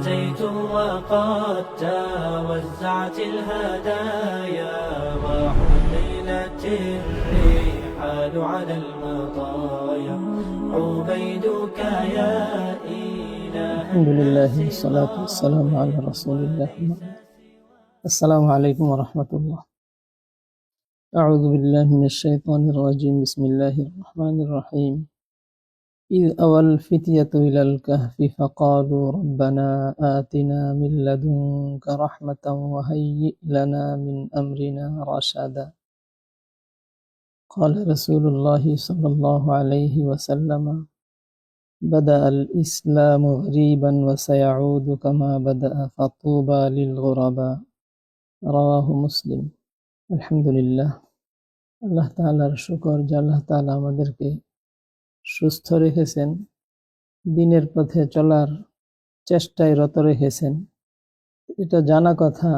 أتيت وقد توزعت الهدايا وحملت الرحال على المطايا عبيدك يا إله. الحمد لله والصلاة والسلام على رسول الله. السلام عليكم ورحمة الله. أعوذ بالله من الشيطان الرجيم. بسم الله الرحمن الرحيم. إذ أوى الفتية إلى الكهف فقالوا ربنا آتنا من لدنك رحمة وهيئ لنا من أمرنا رشدا. قال رسول الله صلى الله عليه وسلم: بدأ الإسلام غريبا وسيعود كما بدأ فطوبى للغرباء. রাওয়াহু মুসলিম। আলহামদুলিল্লাহ, আল্লাহ তাআলার শুকর যে আল্লাহ তাআলা আমাদেরকে সুস্থ রেখেছেন, দিনের পথে চলার চেষ্টায় রত রেখেছেন। এটা জানা কথা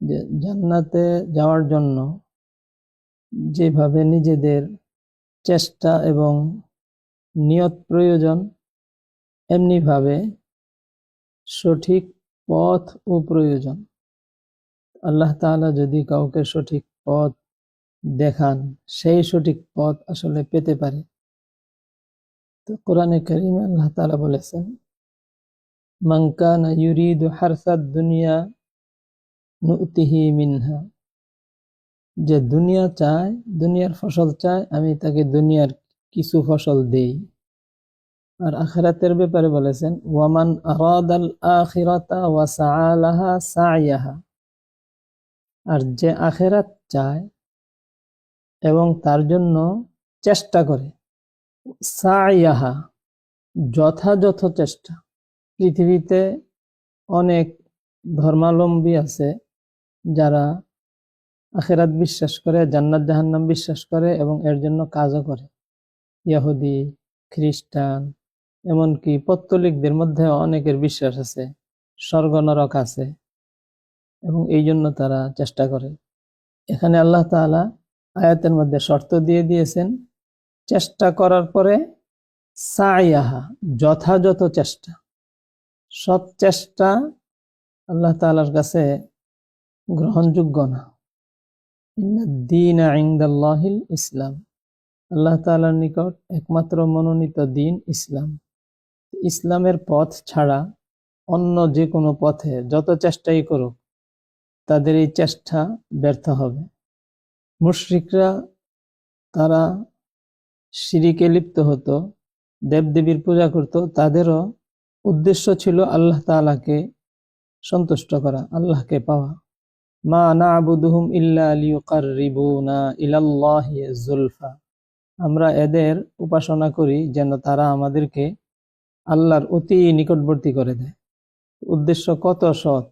যে জান্নাতে যাওয়ার জন্য যেভাবে নিজেদের চেষ্টা এবং নিয়ত প্রয়োজন, এমনিভাবে সঠিক পথ ও প্রয়োজন। আল্লাহ তাআলা যদি কাউকে সঠিক পথ দেখান, সেই সঠিক পথ আসলে পেতে পারে। তো কোরআনে কারীমে আল্লাহ তাআলা বলেছেন, মান কানা ইউরিদু হারসাদ দুনিয়া নুতিহি মিনহা, যে দুনিয়া চায়, দুনিয়ার ফসল চায়, আমি তাকে দুনিয়ার কিছু ফসল দেই। আর আখিরাতের ব্যাপারে বলেছেন, ওয়ামান আরাদাল আখিরাতা ওয়া সাআ লাহা সা'য়াহা, আর যে আখিরাত চায় এবং তার জন্য চেষ্টা করে, সা'য়াহা যথাযথ চেষ্টা। পৃথিবীতে অনেক ধর্মাবলম্বী আছে যারা আখিরাত বিশ্বাস করে, জান্নাত জাহান্নাম বিশ্বাস করে এবং এর জন্য কাজও করে। ইহুদি, খ্রিস্টান, এমনকি পৌত্তলিকদের মধ্যে অনেকের বিশ্বাস আছে স্বর্গ নরক আছে এবং এই জন্য তারা চেষ্টা করে। এখানে আল্লাহ তাআলা আয়াতের মধ্যে শর্ত দিয়ে দিয়েছেন, চেষ্টা করার পরে সা'য়াহা যথাযথ চেষ্টা। সব চেষ্টা আল্লাহ তাআলার কাছে গ্রহণযোগ্য না। ইন্নাদ-দীনা ইনদাল্লাহিল ইসলাম, আল্লাহ তাআলার নিকট একমাত্র মনোনীত দিন ইসলাম। ইসলামের পথ ছাড়া অন্য যে কোনো পথে যত চেষ্টাই করুক, তাদের এই চেষ্টা ব্যর্থ হবে। মুশরিকরা তারা শিরিকে লিপ্ত হতো, দেবদেবীর পূজা করত। তাদেরও উদ্দেশ্য ছিল আল্লাহ তাআলাকে সন্তুষ্ট করা, আল্লাহকে পাওয়া। মা না'বুদুহুম ইল্লা লিয়ুকাররিবুনা ইলাল্লাহি যুলফা, আমরা এদের উপাসনা করি যেন তারা আমাদেরকে আল্লাহর অতি নিকটবর্তী করে দেয়। উদ্দেশ্য কত সৎ,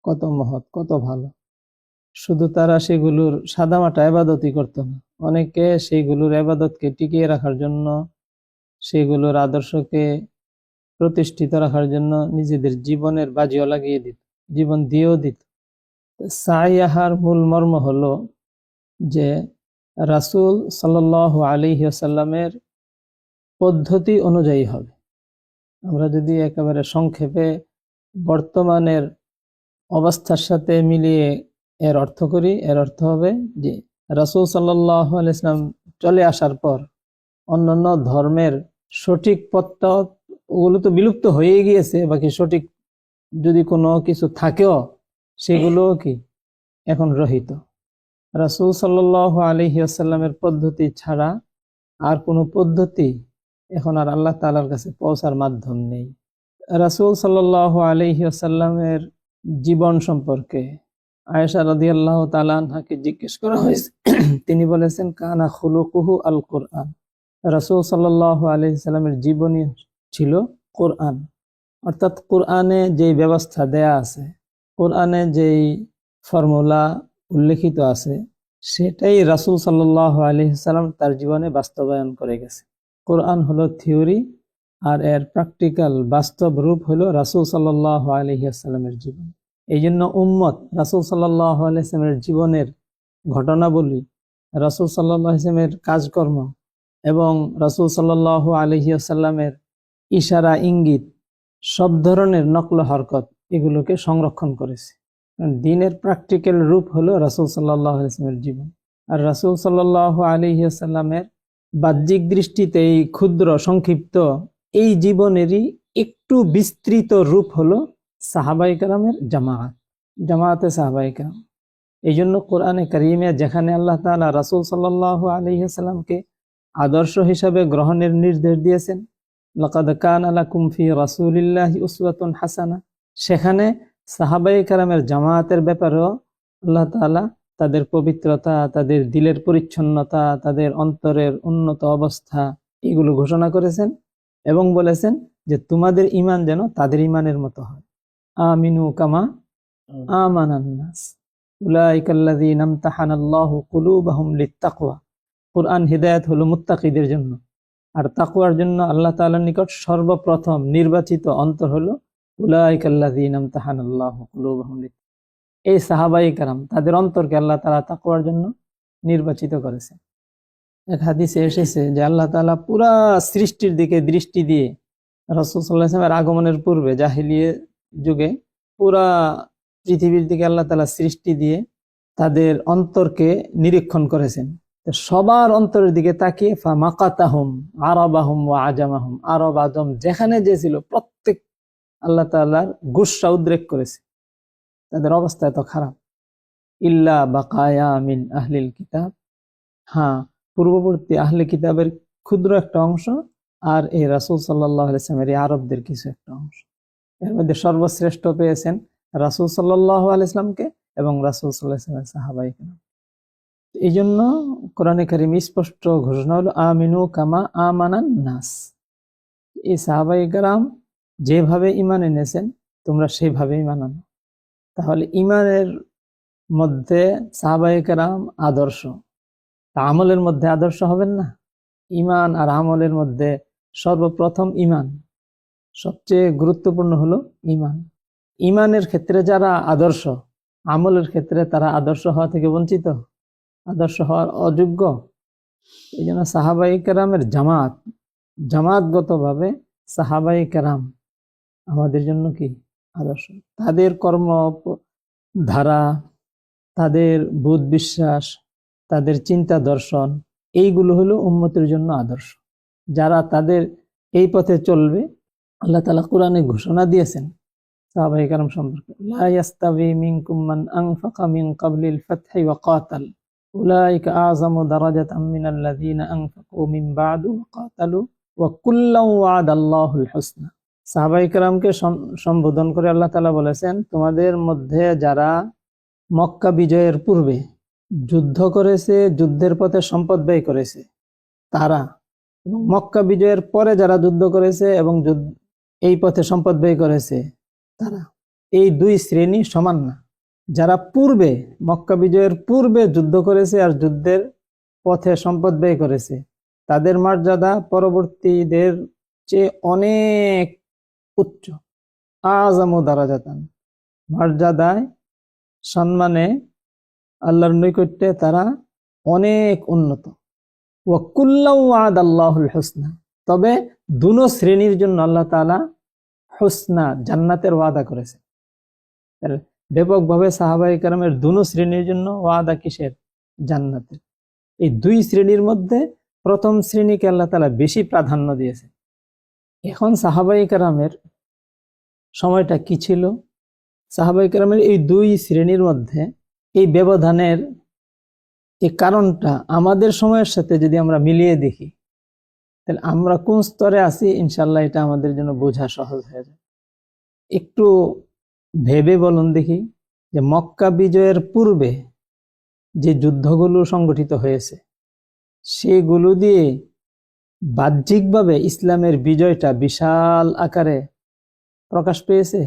কত মহৎ, কত ভালো। শুধু তারা সেগুলোর সাদামাটা ইবাদতই করত না, অনেকে সেইগুলোর ইবাদতকে টিকিয়ে রাখার জন্য, সেগুলোর আদর্শকে প্রতিষ্ঠিত রাখার জন্য নিজেদের জীবনের বাজিও লাগিয়ে দিত, জীবন দিয়েও দিত। সা'য়াহার মূল মর্ম হলো যে রাসূল সাল্লাল্লাহু আলাইহি ওয়াসাল্লামের পদ্ধতি অনুযায়ী হবে। আমরা যদি একেবারে সংক্ষেপে বর্তমানের অবস্থার সাথে মিলিয়ে এর অর্থ করি, এর অর্থ হবে যে রাসূল সাল্লাল্লাহু আলাইহি ওয়াসাল্লাম চলে আসার পর অন্যান্য ধর্মের সঠিক পথটা, ওগুলো তো বিলুপ্ত হয়ে গিয়েছে, বাকি সঠিক যদি কোনো কিছু থাকেও সেগুলোও কি এখন রহিত। রাসূল সাল্লাল্লাহু আলাইহি ওয়াসাল্লামের পদ্ধতি ছাড়া আর কোনো পদ্ধতি এখন আর আল্লাহ তাআলার কাছে পৌঁছার মাধ্যম নেই। রাসূল সাল্লাল্লাহু আলাইহি ওয়াসাল্লামের জীবন সম্পর্কে আয়েশা রাদিয়াল্লাহু তাআলা আনহাকে জিজ্ঞেস করা হয়েছে। তিনি বলেছেন, কানা খুলুকুহু আল কোরআন, রাসূল সাল্লাল্লাহু আলাইহি ওয়াসাল্লামের জীবনী ছিল কোরআন। অর্থাৎ কোরআনে যেই ব্যবস্থা দেয়া আছে, কোরআনে যেই ফর্মুলা উল্লেখিত আছে, সেটাই রাসূল সাল্লাল্লাহু আলাইহি ওয়াসাল্লাম তার জীবনে বাস্তবায়ন করে গেছে। কোরআন হলো থিওরি, আর এর প্র্যাকটিক্যাল বাস্তব রূপ হলো রাসূল সাল্লাল্লাহু আলাইহি ওয়াসাল্লামের জীবন। এই জন্য উম্মত রাসূল সাল্লাল্লাহু আলাইহি ওয়াসাল্লামের জীবনের ঘটনাবলী, রাসূল সাল্লাল্লাহু আলাইহি ওয়াসাল্লামের কাজকর্ম এবং রাসূল সাল্লাল্লাহু আলাইহি ওয়াসাল্লামের ইশারা ইঙ্গিত সব ধরনের নকল হরকত এগুলোকে সংরক্ষণ করেছে। দ্বীনের প্র্যাকটিক্যাল রূপ হলো রাসূল সাল্লাল্লাহু আলাইহি ওয়াসাল্লামের জীবন। আর রাসূল সাল্লাল্লাহু আলাইহি ওয়াসাল্লামের বাহ্যিক দৃষ্টিতে এই ক্ষুদ্র সংক্ষিপ্ত এই জীবনেরই একটু বিস্তৃত রূপ হলো সাহাবায়ে কেরামের জামায়াতে সাহাবায়ে কেরাম। এই জন্য কোরআনে কারিমে যেখানে আল্লাহ তাআলা রাসূল সাল্লাল্লাহু আলাইহি ওয়াসাল্লামকে আদর্শ হিসাবে গ্রহণের নির্দেশ দিয়েছেন, লাকাদ কানা লাকুম ফি রাসূলিল্লাহি উসওয়াতুন হাসানাহ, সেখানে সাহাবায়ে কেরামের জামায়াতের ব্যাপারেও আল্লাহ তাআলা তাদের পবিত্রতা, তাদের দিলের পরিচ্ছন্নতা, তাদের অন্তরের উন্নত অবস্থা এগুলো ঘোষণা করেছেন এবং বলেছেন যে তোমাদের ঈমান যেন তাদের ঈমানের মতো হয়। আমিনু কামা আমানান নাস উলাইকাল্লাযীনা ইমতাহানাল্লাহু কুলুবাহুম লিত্তাকওয়া। কুরআন হিদায়াত হলো মুত্তাকিদের জন্য, আর তাকওয়ার জন্য আল্লাহ তাআলার নিকট সর্বপ্রথম নির্বাচিত অন্তর হলো উলাইকাল্লাযীনা ইমতাহানাল্লাহু কুলুবাহুম লিত্তাকওয়া। এই সাহাবায়ে কেরাম তাদের অন্তরকে আল্লাহ তাআলা তাকওয়ার জন্য নির্বাচিত করেছেন। এক হাদিসে এসেছে যে আল্লাহ তাআলা পুরা সৃষ্টির দিকে দৃষ্টি দিয়ে রাসূল সাল্লাল্লাহু আলাইহি ওয়াসাল্লামের আগমনের পূর্বে জাহেলিয়া যুগে পুরা পৃথিবীর দিকে আল্লাহ তাআলা সৃষ্টি দিয়ে তাদের অন্তরকে নিরীক্ষণ করেছেন। সবার অন্তরের দিকে তাকিয়ে ফামাকাতাহুম আরাবাহুম ওয়া আজামাহুম, আরব আজম যেখানে যে ছিল প্রত্যেক আল্লাহ তাআলার গুসা উদ্রেক করেছে, তাদের অবস্থা এত খারাপ। ইল্লা বাকায়া মিন আহলিল কিতাব, হ্যাঁ পূর্ববর্তী আহলে কিতাবের ক্ষুদ্র একটা অংশ আর এই রাসূল সাল্লাল্লাহু আলাইহি ওয়াসাল্লামের এই আরবদের কিছু একটা অংশ। এর মধ্যে সর্বশ্রেষ্ঠ পেয়েছেন রাসূল সাল্লাল্লাহু আলাইহি ওয়াসাল্লামকে এবং রাসূল সাল্লাল্লাহু আলাইহি ওয়াসাল্লামের সাহাবায়ে কেরাম। এই জন্য কোরআনে কারীম স্পষ্ট ঘোষণা হলো আমিনু কামা আমানান নাস। এই সাহাবায়ে কেরাম যেভাবে ঈমান এনেছেন তোমরা সেভাবে ঈমান আনো। তাহলে ঈমানের মধ্যে সাহাবায়ে কেরাম আদর্শ, আমলের মধ্যে আদর্শ হবেন না? ঈমান আর আমলের মধ্যে সর্বপ্রথম ঈমান, সবচেয়ে গুরুত্বপূর্ণ হলো ঈমান। ঈমানের ক্ষেত্রে যারা আদর্শ, আমলের ক্ষেত্রে তারা আদর্শ হওয়া থেকে বঞ্চিত, আদর্শ হওয়ার অযোগ্য। এই জন্য সাহাবায়ে কেরামের জামাতগতভাবে সাহাবায়ে কেরাম আমাদের জন্য কি আদর্শ। তাদের কর্ম ধারা, তাদের বোধ বিশ্বাস, তাদের চিন্তা দর্শন এইগুলো হলো উম্মতের জন্য আদর্শ। যারা তাদের এই পথে চলবে আল্লাহ তাআলা কোরআনে ঘোষণা দিয়েছেন সাহাবায়ে কেরাম সম্পর্কে, লা ইয়াস্তাবি মিনকুম মান আনফাকা মিন ক্বাবলিল ফাতহি ওয়া কাতাল উলাইকা আ'যামু দারাজাতাম মিনাল্লাযীনা আনফাকু মিন বা'দু ওয়া কাতালু ওয়া কুল্লান ওয়া'দাল্লাহুল হুসনা। সাহাবায়ে কেরামকে সম্বোধন করে আল্লাহ তাআলা বলেছেন, তোমাদের মধ্যে যারা মক্কা বিজয়ের পূর্বে যুদ্ধ করেছে, যুদ্ধের পথে সম্পদ ব্যয় করেছে তারা, এবং মক্কা বিজয়ের পরে যারা যুদ্ধ করেছে এবং এই পথে সম্পদ ব্যয় করেছে তারা, এই দুই শ্রেণী সমান না। যারা পূর্বে মক্কা বিজয়ের পূর্বে যুদ্ধ করেছে আর যুদ্ধের পথে সম্পদ ব্যয় করেছে তাদের মর্যাদা পরবর্তীদের চেয়ে অনেক উচ্চ। আযামু দারাজাতান, মর্যাদায় সম্মানে আল্লাহর নৈকট্যে তারা অনেক উন্নত। ওয়া কুল্লান ওয়া'দাল্লাহুল হুসনা, তবে দুনো শ্রেণীর জন্য আল্লাহ তাআলা হুসনা জান্নাতের ওয়াদা করেছে। ব্যাপকভাবে সাহাবায়ে কেরামের দুনো শ্রেণীর জন্য ওয়াদা কিসের? জান্নাতের। এই দুই শ্রেণীর মধ্যে প্রথম শ্রেণীকে আল্লাহ তাআলা বেশি প্রাধান্য দিয়েছে। এখন সাহাবায়ে কেরামের সময়টা কি ছিল? সাহাবায়ে কেরামের এই দুই শ্রেণীর মধ্যে এই ব্যবধানের এই কারণটা আমাদের সময়ের সাথে যদি আমরা মিলিয়ে দেখি তাহলে আমরা কোন স্তরে আছি ইনশাআল্লাহ এটা আমাদের জন্য বোঝা সহজ হয়ে যায়। একটু ভেবে বলুন দেখি যে মক্কা বিজয়ের পূর্বে যে যুদ্ধগুলো সংগঠিত হয়েছে সেগুলো দিয়ে বাহ্যিকভাবে ইসলামের বিজয়টা বিশাল আকারে প্রকাশ পেয়েছে,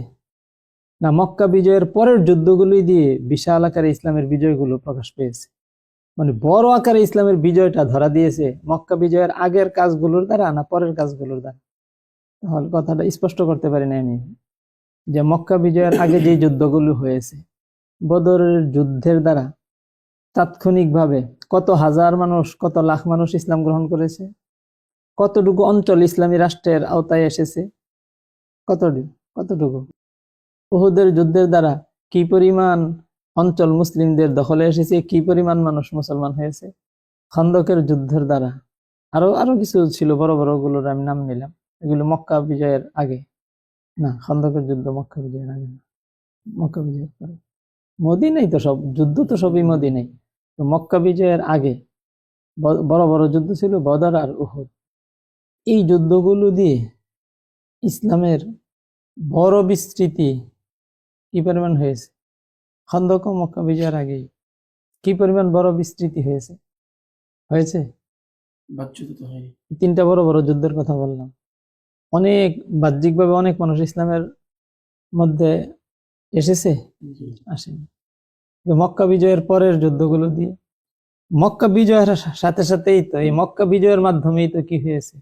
না মক্কা বিজয়ের পরের যুদ্ধগুলোই দিয়ে বিশাল আকারে ইসলামের বিজয়গুলো প্রকাশ পেয়েছে? মানে বড় আকারে ইসলামের বিজয়টা ধরা দিয়েছে মক্কা বিজয়ের আগের কাজগুলোর দ্বারা না পরের কাজগুলোর দ্বারা? তাহলে কথাটা স্পষ্ট করতে পারি না আমি যে মক্কা বিজয়ের আগে যে যুদ্ধগুলো হয়েছে, বদরের যুদ্ধের দ্বারা তাৎক্ষণিকভাবে কত হাজার মানুষ, কত লাখ মানুষ ইসলাম গ্রহণ করেছে, কতটুকু অঞ্চল ইসলামী রাষ্ট্রের আওতায় এসেছে, কতটুকু? উহুদের যুদ্ধের দ্বারা কি পরিমাণ অঞ্চল মুসলিমদের দখলে এসেছে, কি পরিমাণ মানুষ মুসলমান হয়েছে। খন্দকের যুদ্ধের দ্বারা আরো আরো কিছু ছিল, বড় বড় গুলোর আমি নাম নিলাম, এগুলো মক্কা বিজয়ের আগে। না, খন্দকের যুদ্ধ মক্কা বিজয়ের আগে না, মক্কা বিজয়ের পরে। মদিনাই তো সব যুদ্ধ, তো সবই মদিনাই। তো মক্কা বিজয়ের আগে বড় বড় যুদ্ধ ছিল, বদর আর উহুদ। এই যুদ্ধগুলো দিয়ে ইসলামের বড় বিস্তৃতি কি পরিমাণ হয়েছে। খন্দক ও মক্কা বিজয়ের আগেই কি পরিমাণ বড় বিস্তৃতি হয়েছে হয়েছে তিনটা বড় বড় যুদ্ধের কথা বললাম। অনেক বাহ্যিকভাবে অনেক মানুষ ইসলামের মধ্যে এসেছে, আসেনি। মক্কা বিজয়ের পরের যুদ্ধগুলো দিয়ে, মক্কা বিজয়ের সাথে সাথেই তো, এই মক্কা বিজয়ের মাধ্যমেই তো কি হয়েছে,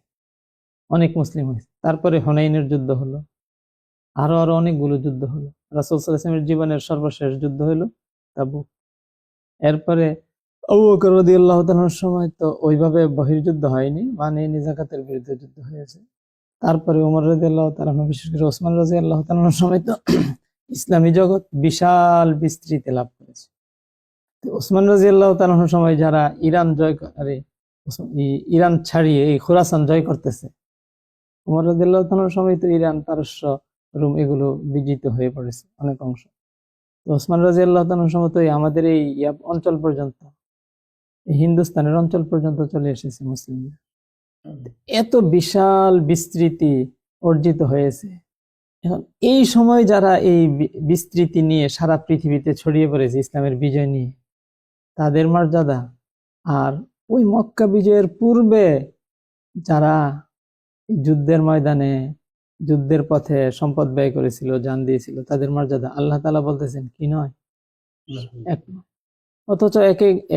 অনেক মুসলিম হয়েছে। তারপরে হুনাইনের যুদ্ধ হলো, আরো আরো অনেকগুলো যুদ্ধ হলো। রাসূল সাল্লাল্লাহু আলাইহি ওয়াসাল্লামের জীবনের সর্বশেষ যুদ্ধ হলো তাবুক। এরপরে আবু বকর রাদিয়াল্লাহু তাআলার সময় তো ওইভাবে বহির্যুদ্ধ হয়নি, মানে যাকাতের বিরুদ্ধে যুদ্ধ হয়েছে। তারপরে ওমর রাদিয়াল্লাহু তাআলা, বিশেষ করে ওসমান রাদিয়াল্লাহু তাআলার সময় তো ইসলামী জগৎ বিশাল বিস্তৃতি লাভ করেছে। ওসমান রাদিয়াল্লাহু তাআলার সময় যারা ইরান জয় করে, ইরান ছাড়িয়ে এই খোরাসান জয় করতেছে, ওমর রাদিয়াল্লাহু তাআলার সময় তো ইরান, পারস্য, রোম এগুলো বিজিত হয়ে পড়েছে অনেক অংশ। তো ওসমান রাদিয়াল্লাহু তাআলার সময় তো আমাদের এই অঞ্চল পর্যন্ত, হিন্দুস্তানের অঞ্চল পর্যন্ত চলে এসেছে মুসলিমরা। এত বিশাল বিস্তৃতি অর্জিত হয়েছে। এখন এই সময় যারা এই বিস্তৃতি নিয়ে সারা পৃথিবীতে ছড়িয়ে পড়েছে ইসলামের বিজয় নিয়ে, তাদের মর্যাদা, আর ওই মক্কা বিজয়ের পূর্বে যারা যুদ্ধের ময়দানে, যুদ্ধের পথে সম্পদ ব্যয় করেছিল, জান দিয়েছিল, তাদের মর্যাদা আল্লাহ তাআলা বলতেছেন কি নয়, এক নয়। অথচ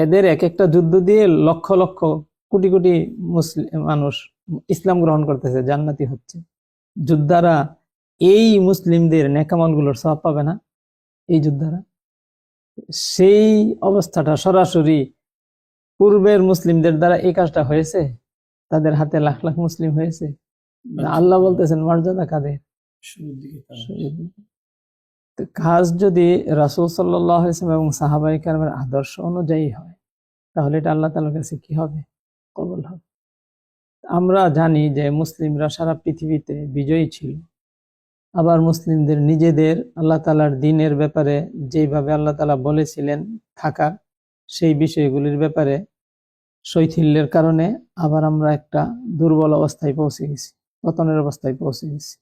এদের এক একটা যুদ্ধ দিয়ে লক্ষ লক্ষ কোটি কোটি মুসলিম মানুষ ইসলাম গ্রহণ করতেছে, জান্নাতি হচ্ছে। যোদ্ধারা এই মুসলিমদের নেকামলগুলোর সওয়াব পাবে না এই যোদ্ধারা? সেই অবস্থাটা সরাসরি পূর্বের মুসলিমদের দ্বারা এই কাজটা হয়েছে, তাদের হাতে লাখ লাখ মুসলিম হয়েছে। আল্লাহ বলতেছেন মর্যাদা কাদের? কাজ যদি রাসূল সাল্লাল্লাহু আলাইহি ওয়াসাল্লাম এবং সাহাবায়ে কেরামের আদর্শ অনুযায়ী হয়, তাহলে এটা আল্লাহ তাআলার কাছে কি হবে? কবুল হবে। আমরা জানি যে মুসলিমরা সারা পৃথিবীতে বিজয়ী ছিল। আবার মুসলিমদের নিজেদের আল্লাহ তাআলার দ্বীনের ব্যাপারে যেভাবে আল্লাহ তাআলা বলেছিলেন থাকার, সেই বিষয়গুলির ব্যাপারে শৈথিল্যের কারণে আবার আমরা একটা দুর্বল অবস্থায় পৌঁছে গেছি, পতনের অবস্থায় পৌঁছে গেছি।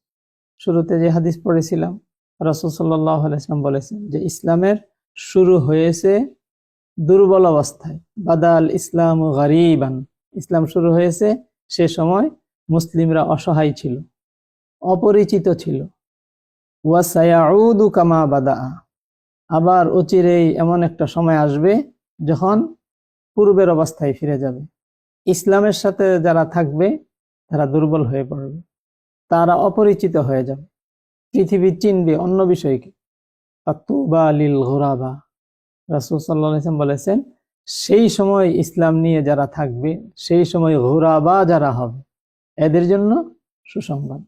শুরুতে যে হাদিস পড়েছিলাম, রাসূল সাল্লাল্লাহু আলাইহি ওয়াসাল্লাম বলেছেন যে ইসলামের শুরু হয়েছে দুর্বল অবস্থায়। বাদাল ইসলাম গারিবান, ইসলাম শুরু হয়েছে সে সময় মুসলিমরা অসহায় ছিল, অপরিচিত ছিল। ওয়া সায়াউদু কামা বাদা, আবার অচিরেই এমন একটা সময় আসবে যখন পূর্বের অবস্থায় ফিরে যাবে। ইসলামের সাথে যারা থাকবে তারা দুর্বল হয়ে পড়বে, তারা অপরিচিত হয়ে যাবে, পৃথিবী চিনবে অন্য বিষয়কে। ফাতুবা লিল গুরাবা, রাসূল সাল্লাল্লাহু আলাইহি ওয়াসাল্লাম বলেছেন সেই সময় ইসলাম নিয়ে যারা থাকবে, সেই সময় গুরাবা যারা হবে, এদের জন্য সুসংবাদ।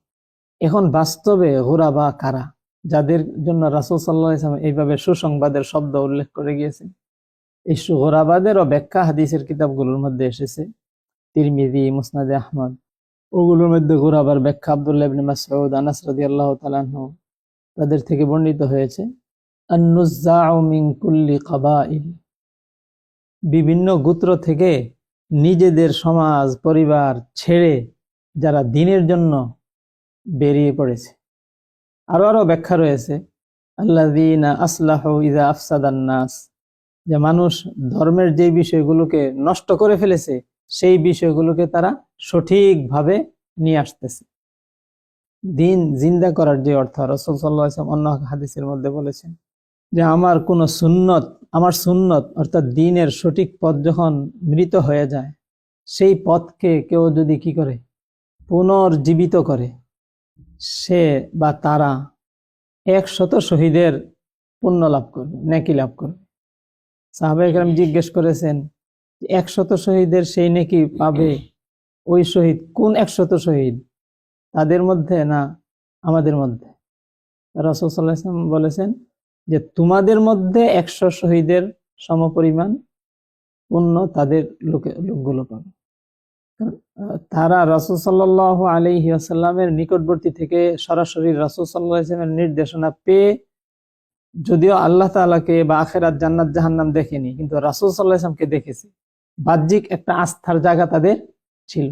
এখন বাস্তবে গুরাবা কারা, যাদের জন্য রাসূল সাল্লাল্লাহু আলাইহি ওয়াসাল্লাম এইভাবে সুসংবাদের শব্দ উল্লেখ করে গিয়েছেন? এই গুরাবাদেরও ব্যাখ্যা হাদিসের কিতাবগুলোর মধ্যে এসেছে, তিরমিজি, মুসনাদে আহমদ, ওগুলোর মধ্যে গুরাবার ব্যাখ্যা আব্দুল্লাহ ইবনে মাসউদ, আনাস রাদিয়াল্লাহু তাআলা আনহু তাদের থেকে বর্ণিত হয়েছে। আন-নুযাউ মিন কুল্লি কাবাইল, বিভিন্ন গোত্র থেকে নিজেদের সমাজ পরিবার ছেড়ে যারা দ্বীনের জন্য বেরিয়ে পড়েছে। আরো আরো ব্যাখ্যা রয়েছে, আল্লাযীনা আসলাহু ইযা আফসাদান নাস, যে মানুষ ধর্মের যে বিষয়গুলোকে নষ্ট করে ফেলেছে সেই বিষয়গুলোকে তারা সঠিকভাবে নিয়ে আসতেছে। দ্বীন জিন্দা করার যে অর্থ, রাসূল সাল্লাল্লাহু আলাইহি ওয়াসাল্লাম অন্য হাদিসের মধ্যে বলেছেন যে আমার সুন্নত অর্থাৎ দ্বীনের সঠিক পথ যখন মৃত হয়ে যায়, সেই পথকে কেউ যদি কি করে, পুনর্জীবিত করে, সে বা তারা 100 শহীদের পুণ্য লাভ করবে, নেকি লাভ করবে। সাহাবায়ে কেরাম জিজ্ঞেস করেছেন 100 শহীদের সেই নেকি পাবে, ওই শহীদ কোন 100 শহীদ? তাদের মধ্যে না আমাদের মধ্যে। রাসূল সাল্লাল্লাহু আলাইহি ওয়াসাল্লাম বলেছেন যে তোমাদের মধ্যে 100 শহীদের সমপরিমাণ পুণ্য তাদের লোকগুলো পাবে। তারা রাসূল সাল্লাল্লাহু আলাইহি ওয়াসাল্লামের নিকটবর্তী থেকে সরাসরি রাসূল সাল্লাল্লাহু আলাইহি ওয়াসাল্লামের নির্দেশনা পেয়ে, যদিও আল্লাহ তাআলাকে বা আখিরাত জান্নাত জাহান্নাম দেখেনি, কিন্তু রাসূল সাল্লাল্লাহু আলাইহি ওয়াসাল্লামকে দেখেছে। বাহ্যিক একটা আস্থার জায়গা তাদের ছিল,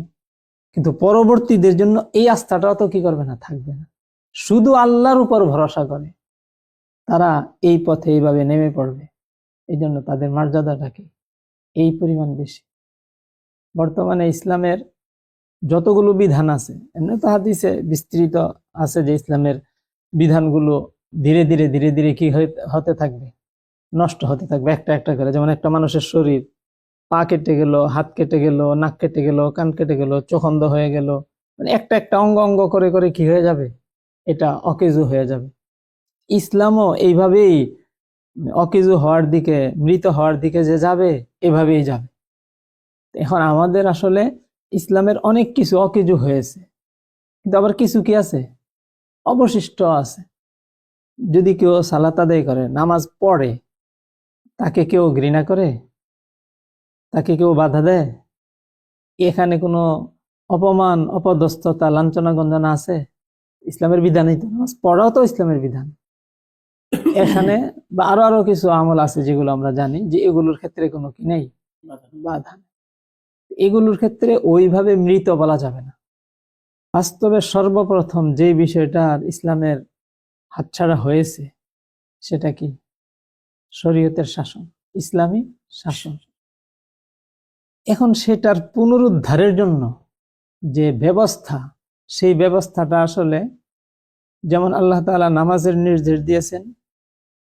কিন্তু পরবর্তীদের জন্য এই আস্থাটাও তো কি করবে না, থাকবে না। শুধু আল্লাহর উপর ভরসা করে তারা এই পথে এইভাবে নেমে পড়বে। এই জন্য তাদের মর্যাদাটাকে এই পরিমাণ বেশি। বর্তমানে ইসলামের যতগুলো বিধান আছে, এমনি তো হাদিসে বিস্তৃত আছে যে ইসলামের বিধানগুলো ধীরে ধীরে ধীরে ধীরে কি হতে থাকবে, নষ্ট হতে থাকবে একটা একটা করে। যেমন একটা মানুষের শরীর, পা কেটে গেল, হাত কেটে গেল, নাক কেটে গেল, কান কেটে গেল, চোখ অন্ধ হয়ে গেল, মানে একটা একটা অঙ্গ অঙ্গ করে করে কি হয়ে যাবে, এটা অকেজু হয়ে যাবে। ইসলামও এইভাবেই অকেজু হওয়ার দিকে, মৃত হওয়ার দিকে যে যাবে, এভাবেই যাবে। এখন আমাদের আসলে ইসলামের অনেক কিছু অকেজু হয়েছে, কিন্তু আবার কিছু কি আছে, অবশিষ্ট আছে। যদি কেউ সালাত আদায় করে, নামাজ পড়ে, তাকে কেউ ঘৃণা করে, তাকে কেউ বাধা দেয়? এখানে কোনো অপমান, অপদস্থতা, লাঞ্ছনা গঞ্জনা আছে? ইসলামের বিধানই তো, নামাজ পড়াও তো ইসলামের বিধান। এখানে বা আরো আরো কিছু আমল আছে যেগুলো আমরা জানি যে এগুলোর ক্ষেত্রে কোনো কি নেই, বাধা। এগুলোর ক্ষেত্রে ওইভাবে মৃত বলা যাবে না। বাস্তবে সর্বপ্রথম যে বিষয়টা ইসলামের হাতছাড়া হয়েছে সেটা কি, শরীয়তের শাসন, ইসলামী শাসন। এখন সেটার পুনরুদ্ধারের জন্য যে ব্যবস্থা, সেই ব্যবস্থাটা আসলে যেমন আল্লাহ তাআলা নামাজের নির্দেশ দিয়েছেন,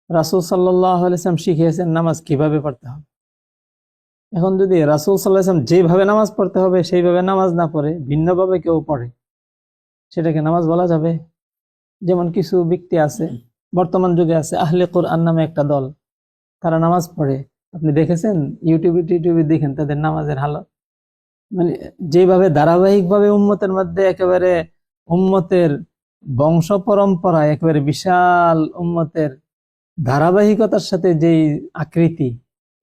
রাসূল সাল্লাল্লাহু আলাইহি ওয়াসাল্লাম শিখিয়েছেন নামাজ কিভাবে পড়তে হবে। এখন যদি রাসূল সাল্লাল্লাহু আলাইহি ওয়াসাল্লাম যেভাবে নামাজ পড়তে হবে সেইভাবে নামাজ না পড়ে ভিন্নভাবে কেউ পড়ে, সেটাকে নামাজ বলা যাবে? যেমন কিছু ব্যক্তি আছে, বর্তমান যুগে আছে, আহলে কোরআন নামে একটা দল, তারা নামাজ পড়ে। আপনি দেখেছেন ইউটিউবে দেখেন তাদের নামাজের হালত, মানে যেভাবে ধারাবাহিকভাবে উম্মতের মধ্যে একেবারে উম্মতের বংশ পরম্পরায় একেবারে বিশাল উম্মতের ধারাবাহিকতার সাথে যেই আকৃতি,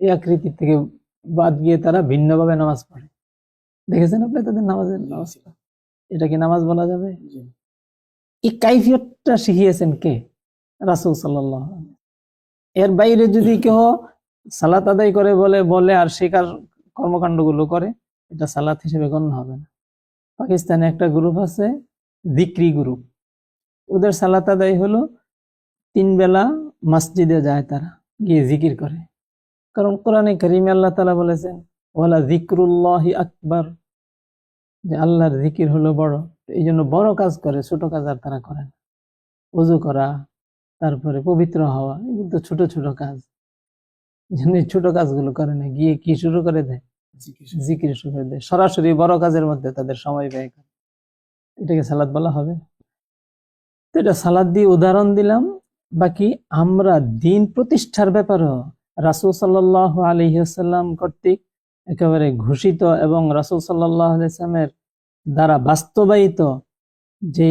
এই আকৃতি থেকে বাদ গিয়ে তারা ভিন্নভাবে নামাজ পড়ে। দেখেছেন আপনি তাদের নামাজের অবস্থা? এটা কি নামাজ বলা যাবে? এই কাইফিয়তটা শিখিয়েছেন কে? রাসূল সাল্লাল্লাহু আলাইহি ওয়াসাল্লাম। এর বাইরে যদি কেউ সালাত আদায় করে বলে আর শেখার কর্মকাণ্ডগুলো করে, এটা সালাত হিসেবে গণ্য হবে না। পাকিস্তানে একটা গ্রুপ আছে, যিকরি গ্রুপ। ওদের সালাত আদায় হলো 3 বেলা মসজিদে যায়, তারা গিয়ে জিকির করে। কারণ কোরআনে কারিমে আল্লাহ তাআলা বলেছেন ওয়ালা যিকরুল্লাহি আকবার, যে আল্লাহর জিকির হলো বড়। এই জন্য বড় কাজ করে, ছোট কাজ আর তারা করে না। ওযু করা, তারপরে পবিত্র হওয়া, এগুলো তো ছোট ছোট কাজ। ছোট কাজগুলো করে না, গিয়ে কি শুরু করে দেয়, জিকির শুরু করে দেয়। সরাসরি বড় কাজের মধ্যে তাদের সময় ব্যয় করে। এটাকে সালাত বলা হবে? তো এটা সালাত দিয়ে উদাহরণ দিলাম। বাকি আমরা দিন প্রতিষ্ঠার ব্যাপারেও রাসূল সাল্লাল্লাহু আলাইহি ওয়াসাল্লাম কর্তৃক একেবারে ঘোষিত এবং রাসূল সাল্লাল্লাহু আলাইহি ওয়াসাল্লামের দ্বারা বাস্তবায়িত যে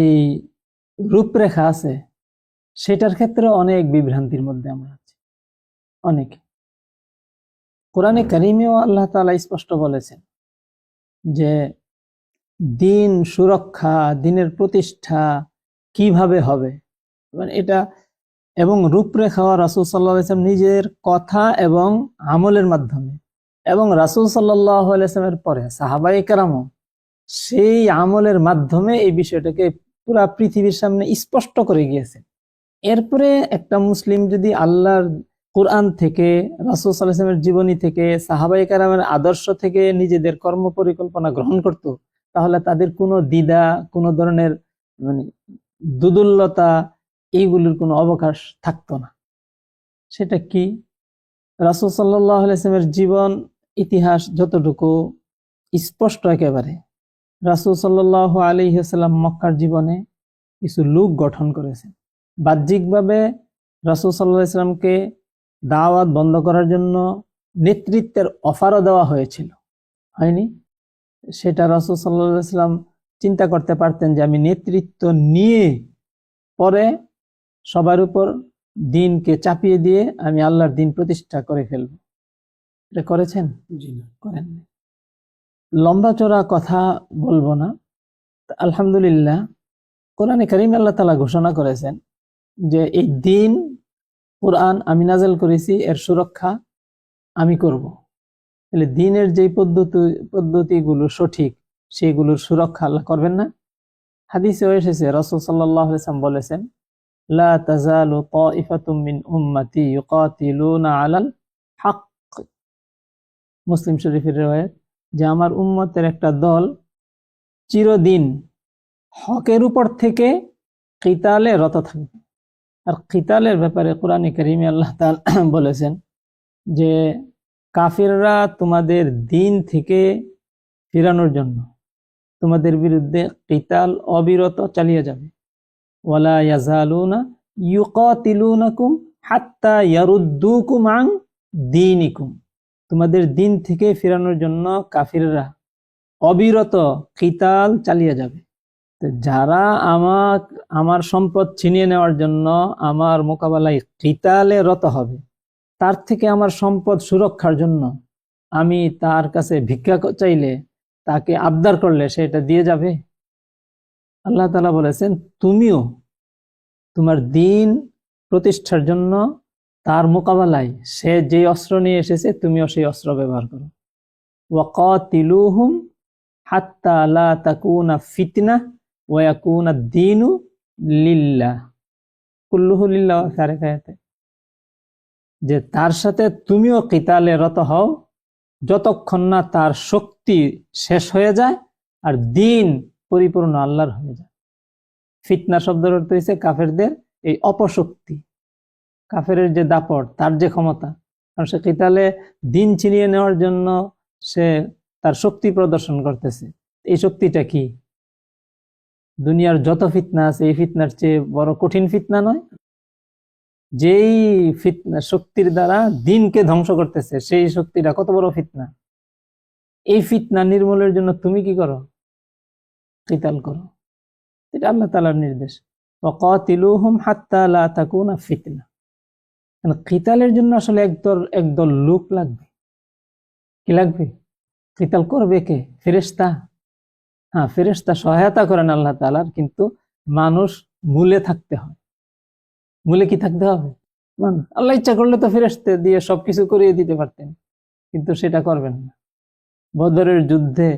রূপরেখা আছে, সেটার ক্ষেত্রে অনেক বিভ্রান্তির মধ্যে আমরা আছি। অনেক। কোরআনে কারিমেও আল্লাহ তাআলা স্পষ্ট বলেছেন যে দিন সুরক্ষা, দিনের প্রতিষ্ঠা কিভাবে হবে, মানে এটা এবং রূপরেখা রাসূল সাল্লাল্লাহু আলাইহি ওয়াসাল্লাম নিজের কথা এবং আমলের মাধ্যমে, এবং রাসূল সাল্লাল্লাহু আলাইহি ওয়াসাল্লামের পরে সাহাবায়ে কেরামও সেই আমলের মাধ্যমে এই বিষয়টাকে পুরা পৃথিবীর সামনে স্পষ্ট করে গিয়েছেন। এরপরে একটা মুসলিম যদি আল্লাহর কোরআন থেকে, রাসূল সাল্লাল্লাহু আলাইহি ওয়াসাল্লামের জীবনী থেকে, সাহাবায়ে কেরামের আদর্শ থেকে নিজেদের কর্ম পরিকল্পনা গ্রহণ করত, তাহলে তাদের কোনো দ্বিধা, কোনো ধরনের মানে দুদুল্যতা, এইগুলোর কোনো অবকাশ থাকতো না। সেটা কি? রাসূল সাল্লাল্লাহু আলাইহি ওয়াসাল্লামের জীবন ইতিহাস যতটুকু স্পষ্ট একেবারে, রাসূল সাল্লাল্লাহু আলাইহি ওয়াসাল্লাম মক্কার জীবনে কিছু লোক গঠন করেছেন। বাহ্যিকভাবে রাসূল সাল্লাল্লাহু আলাইহি ওয়াসাল্লামকে দাওয়াত বন্ধ করার জন্য নেতৃত্বের অফারও দেওয়া হয়েছিল, হয়নি? সেটা রাসূল সাল্লাল্লাহু আলাইহি ওয়াসাল্লাম চিন্তা করতে পারতেন যে আমি নেতৃত্ব নিয়ে পরে সবার উপর দিনকে চাপিয়ে দিয়ে আমি আল্লাহর দিন প্রতিষ্ঠা করে ফেলব। এটা করেছেন? জি না। করেননি। লম্বা চড়া কথা বলবো না। আলহামদুলিল্লাহ, কোরআনে কারিমে আল্লাহ তাআলা ঘোষণা করেছেন যে এই দিন, কোরআন আমি নাযিল করেছি, এর সুরক্ষা আমি করব। তাহলে দিনের যে পদ্ধতিগুলো সঠিক, সেগুলোর সুরক্ষা আল্লাহ করবেন না? হাদিসে এসেছে, রাসূল সাল্লাল্লাহু আলাইহি ওয়াসাল্লাম বলেছেন, লা তাজালু তাইফাতুম মিন উম্মতি ইউকাতিলুনা আলাল হক। মুসলিম শরীফের riwayat, যে আমার উম্মতের একটা দল চিরদিন হকের উপর থেকে কিতালে রত থাকবে। আর কিতালের ব্যাপারে কোরআনে কারিমে আল্লাহ তাআলা বলেছেন যে কাফিররা তোমাদের দিন থেকে ফিরানোর জন্য তোমাদের বিরুদ্ধে কিতাল অবিরত চালিয়ে যাবে। ওয়ালা ইয়াজালুনা ইউকাতিলুনাকুম হাত্তা ইয়ারুদ্দুকুম আন দীনিকুম। তোমাদের দিন থেকে ফিরানোর জন্য কাফিররা অবিরত কিতাল চালিয়ে যাবে। তো যারা আমার সম্পদ ছিনিয়ে নেওয়ার জন্য আমার মোকাবেলায় কিতালে রত হবে, তার থেকে আমার সম্পদ সুরক্ষার জন্য আমি তার কাছে ভিক্ষা চাইলে, তাকে আবদার করলে সেটা দিয়ে যাবে? আল্লাহ তাআলা বলেছেন, তুমিও তোমার দিন প্রতিষ্ঠার জন্য তার মোকাবেলায় সে যে অস্ত্র নিয়ে এসেছে তুমিও সেই অস্ত্র ব্যবহার করো। ওয়াকাতিলুহুম হাত্তা লা তাকুনা ফিতনা ওয়া ইয়াকুনা দ্বীনু লিল্লাহ। কুল্লুহু লিল্লাহ ফারিকায়াতে, যে তার সাথে তুমিও কিতালে রত হও যতক্ষণ না তার শক্তি শেষ হয়ে যায় আর দিন পরিপূর্ণ আল্লাহর হয়ে যায়। ফিতনা শব্দের অর্থ হয়েছে কাফেরদের এই অপশক্তি, কাফেরের যে দাপট, তার যে ক্ষমতা। কারণ সে কিতালে দিন ছিনিয়ে নেওয়ার জন্য সে তার শক্তি প্রদর্শন করতেছে। এই শক্তিটা কি? দুনিয়ার যত ফিতনা আছে এই ফিতনার চেয়ে বড় কঠিন ফিতনা নয়? যেই ফিতনা শক্তির দ্বারা দিনকে ধ্বংস করতেছে, সেই শক্তিটা কত বড় ফিতনা। এই ফিতনা নির্মূলের জন্য তুমি কি করো? কিতাল করো। এটা আল্লাহ তাআলার নির্দেশ, ওয়াকাতিলুহুম হাত্তা লা তাকুনা ফিতনা। কিতালের জন্য আসলে একদল লোক লাগবে। কি লাগবে? কিতাল করবে কে? ফেরেশতা। হ্যাঁ, ফেরেশতা সহায়তা করেন আল্লাহ তাআলার, কিন্তু মানুষ মূলে থাকতে হয়। মূলে কি থাকতে হবে? আল্লাহ ইচ্ছা করলে তো ফেরেশতা দিয়ে সবকিছু করিয়ে দিতে পারতেন, কিন্তু সেটা করবেন না। বদরের যুদ্ধে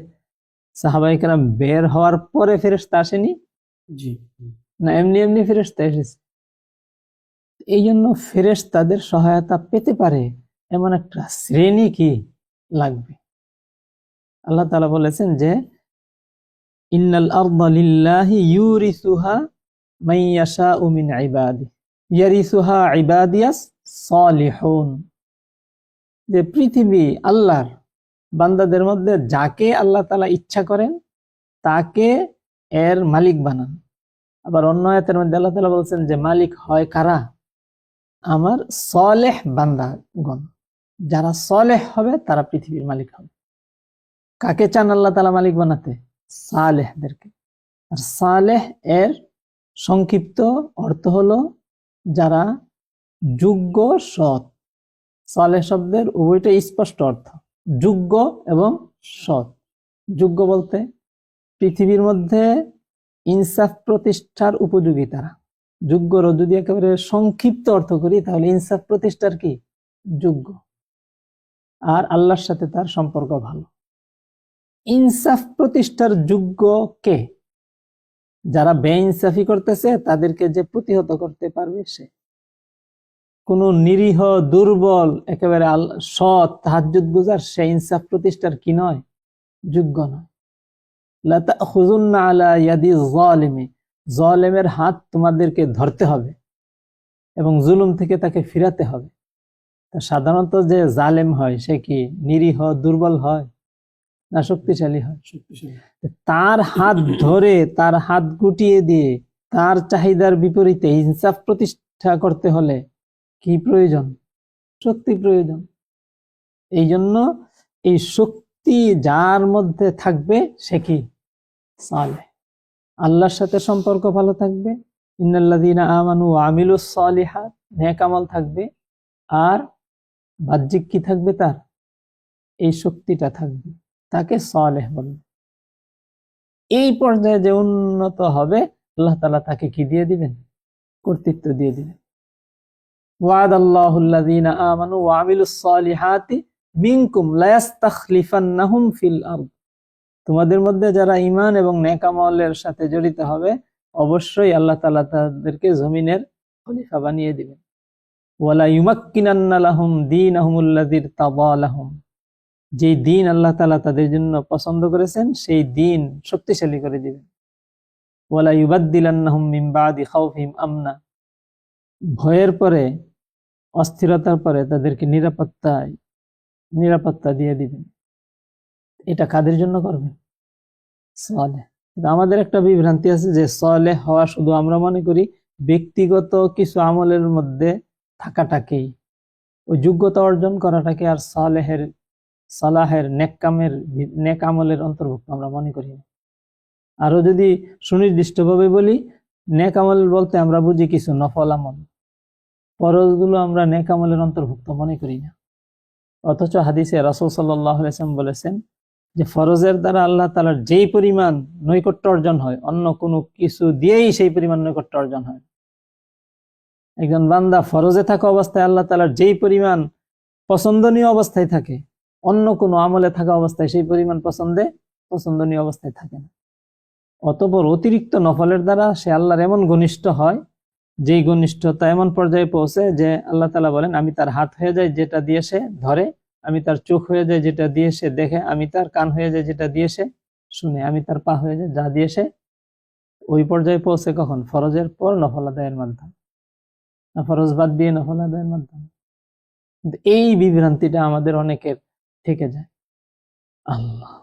সাহাবায়ে কেরাম বের হওয়ার পরে ফেরেশতা আসেনি? জি। না, এমনি এমনি ফেরেশতা এসেছে। এই জন্য ফেরেশতাদের সহায়তা পেতে পারে এমন একটা শ্রেণী কি লাগবে। আল্লাহ তাআলা বলেছেন যে ইন্নাল আরদা লিল্লাহি ইউরিসুহা মান ইয়াশাউ মিন ইবাদি ইয়ারিসুহা ইবাদিয়াস সালিহুন। যে পৃথিবী আল্লাহর, বান্দাদের মধ্যে যাকে আল্লাহ তাআলা ইচ্ছা করেন তাকে এর মালিক বানান। আবার অন্য আয়াতের মধ্যে আল্লাহ তাআলা বলেছেন যে মালিক হয় কারা? আমার সালেহ বান্দাগণ। যারা সালেহ হবে তারা পৃথিবীর মালিক হবে। কাকে চান আল্লাহ তাআলা মালিক বানাতে? সালেহদেরকে। আর সালেহ এর সংক্ষিপ্ত অর্থ হলো যারা যোগ্য, সৎ। সালেহ শব্দের উভয়টা স্পষ্ট অর্থ, যোগ্য এবং সৎ। যোগ্য বলতে পৃথিবীর মধ্যে ইনসাফ প্রতিষ্ঠার উপযোগী তারা। যোগ্যর যদি একেবারে সংক্ষিপ্ত অর্থ করি তাহলে ইনসাফ প্রতিষ্ঠার কি? যোগ্য। আর আল্লাহর সাথে তার সম্পর্ক ভালো। ইনসাফ প্রতিষ্ঠার যোগ্য কে? যারা বেইনসাফি করতেছে তাদেরকে যে প্রতিহত করতে পারবে সে। কোন নিরীহ, দুর্বল, একেবারে সৎ তাহাজ্জুদ গুজার সে ইনসাফ প্রতিষ্ঠার কি নয়? যোগ্য নয়। লা তাখুযুন্না আলা ইয়াদি যালিমি, জালেমের হাত তোমাদেরকে ধরতে হবে এবং জুলুম থেকে তাকে ফিরাতে হবে। সাধারণত যে জালেম হয় সে কি নিরীহ, দুর্বল হয় না শক্তিশালী হয়? শক্তিশালী। তার হাত ধরে, তার হাত গুটিয়ে দিয়ে তার চাহিদার বিপরীতে ইনসাফ প্রতিষ্ঠা করতে হলে কি প্রয়োজন? শক্তি প্রয়োজন। এই জন্য এই শক্তি যার মধ্যে থাকবে সে কি? সালেহ। আল্লাহর সাথে সম্পর্ক ভালো থাকবে, ইন্নাল্লাযীনা আমানু ওয়া আমিলুস সালিহাত, নেক আমল থাকবে, আর বাহ্যিক কি থাকবে, তার এই শক্তিটা থাকবে, তাকে সালেহ বলবে। এই পর্যায়ে যে উন্নত হবে, আল্লাহ তাআলা তাকে কি দিয়ে দিবেন, কর্তৃত্ব দিয়ে দিবেন। ওয়াদাল্লাহুল্লাযীনা আমানু ওয়া আমিলুস সালিহাতি মিনকুম লায়াস্তাখলিফান্নাহুম ফিল আরদ, তোমাদের মধ্যে যারা ঈমান এবং নেক আমলের সাথে জড়িত হবে, অবশ্যই আল্লাহ তাআলা তাদেরকে জমিনের খলিফা বানিয়ে দিবেন। ওয়ালা ইউমাক্কিনান্না লাহুম দীনাহুমুল্লাযী ইরতাদা লাহুম, যেই দিন আল্লাহ তাআলা তাদের জন্য পছন্দ করেছেন সেই দিন শক্তিশালী করে দিবেন। ওয়ালা ইউবাদদিলান্নাহুম মিন বাদি খাউফিহিম আমনা, ভয়ের পরে, অস্থিরতার পরে তাদেরকে নিরাপত্তা দিয়ে দিবেন। এটা কাদের জন্য করবেন? সালেহ। আমাদের একটা বিভ্রান্তি আছে যে সালেহ হওয়া শুধু আমরা মনে করি ব্যক্তিগত কিছু আমলের মধ্যে থাকাটাকেই, ওই যোগ্যতা অর্জন করাটাকে আর সালাহের নেক আমলের অন্তর্ভুক্ত আমরা মনে করি না। আরো যদি সুনির্দিষ্টভাবে বলি, নেক আমল বলতে আমরা বুঝি কিছু নফল আমল, ফরজগুলো আমরা নেক আমলের অন্তর্ভুক্ত মনে করি না। অথচ হাদিসে রাসূল সাল্লাল্লাহু আলাইহি ওয়াসাল্লাম বলেছেন যে ফরজের দ্বারা আল্লাহ তাআলার যেই পরিমাণ নৈকট্য অর্জন হয়, অন্য কোনো কিছু দিয়েই সেই পরিমাণ নৈকট্য অর্জন হয়। একজন বান্দা ফরজে থাকা অবস্থায় আল্লাহ তাআলার যেই পরিমাণ পছন্দনীয় অবস্থায় থাকে, অন্য কোনো আমলে থাকা অবস্থায় সেই পরিমাণ পছন্দনীয় অবস্থায় থাকে না। অতঃপর অতিরিক্ত নফলের দ্বারা সে আল্লাহর এমন ঘনিষ্ঠ হয়, যেই ঘনিষ্ঠতা এমন পর্যায়ে পৌঁছে যে আল্লাহ তাআলা বলেন, আমি তার হাত হয়ে যাই যেটা দিয়ে সে ধরে, আমি তার চোখ হয়ে যায় যেটা দিয়ে সে দেখে, আমি তার কান হয়ে যায় যেটা দিয়ে সে শুনে, আমি তার পা হয়ে যায় যা দিয়ে সে। ওই পর্যায়ে পৌঁছে কখন? ফরজের পর নফল আদায়ের মাধ্যমে, না ফরজ বাদ দিয়ে নফল আদায়ের মাধ্যমে। কিন্তু এই বিভ্রান্তিটা আমাদের অনেকের থেকে যায়। আল্লাহ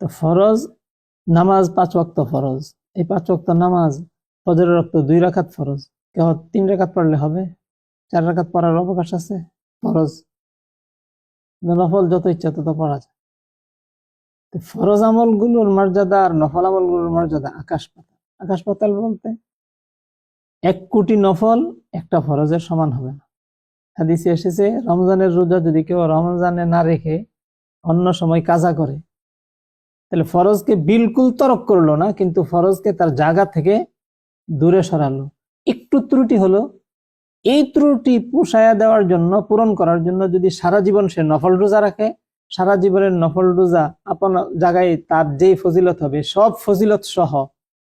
তো ফরজ নামাজ 5 ওয়াক্ত ফরজ, এই 5 ওয়াক্ত নামাজ, ফজরের রক্ত 2 রাকাত ফরজ, কেউ 3 রাকাত পড়লে হবে? 4 রাকাত পড়ার অবকাশ আছে? ফরজ নফল যত ইচ্ছা তত পড়া যায়। তো ফরজ আমলগুলোর মর্যাদা আর নফল আমলগুলোর মর্যাদা আকাশ পাতাল বলতে 1 কোটি নফল একটা ফরজের সমান হবে না। হাদিসে এসেছে রমজানের রোজা যদি কেউ রমজানে না রেখে অন্য সময় কাজা করে, তাহলে ফরজকে বিলকুল তরক করলো না, কিন্তু ফরজকে তার জায়গা থেকে দূরে সরালো। একটু ত্রুটি হলো, এই ত্রুটি পুষায়া দেওয়ার জন্য, পূরণ করার জন্য যদি সারা জীবন সে নফল রোজা রাখে, সারা জীবনের নফল রোজা আপন জায়গায় তার যেই ফজিলত হবে সব ফজিলত সহ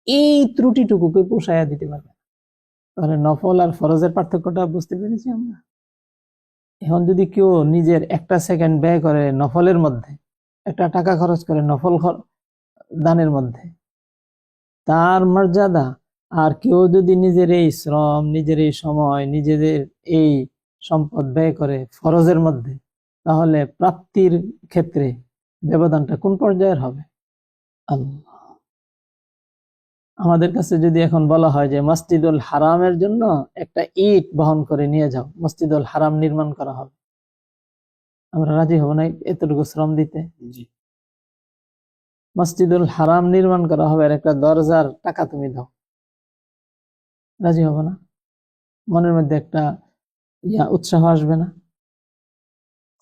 এই ত্রুটিটুকুকে পুষায়া দিতে পারবে। তাহলে নফল আর ফরজের পার্থক্যটা বুঝতে পেরেছি আমরা। এখন যদি কেউ নিজের 1 সেকেন্ড ব্যয় করে নফলের মধ্যে, 1 টাকা খরচ করে নফল দানের মধ্যে, তার মর্যাদা, আর কেউ যদি নিজের এই শ্রম, নিজের এই সময়, নিজেদের এই সম্পদ ব্যয় করে ফরজের মধ্যে, তাহলে প্রাপ্তির ক্ষেত্রে ব্যবধানটা কোন পর্যায়ের হবে? আল্লাহ। আমাদের কাছে যদি এখন বলা হয় যে মসজিদুল হারামের জন্য একটা ইট বহন করে নিয়ে যাও, মসজিদুল হারাম নির্মাণ করা হবে, আমরা রাজি হব না এতটুকু শ্রম দিতে? মসজিদুল হারাম নির্মাণ করা হবে আর একটা দরজার টাকা তুমি দাও, রাজি হব না? মনের মধ্যে একটা উৎসাহ আসবে না?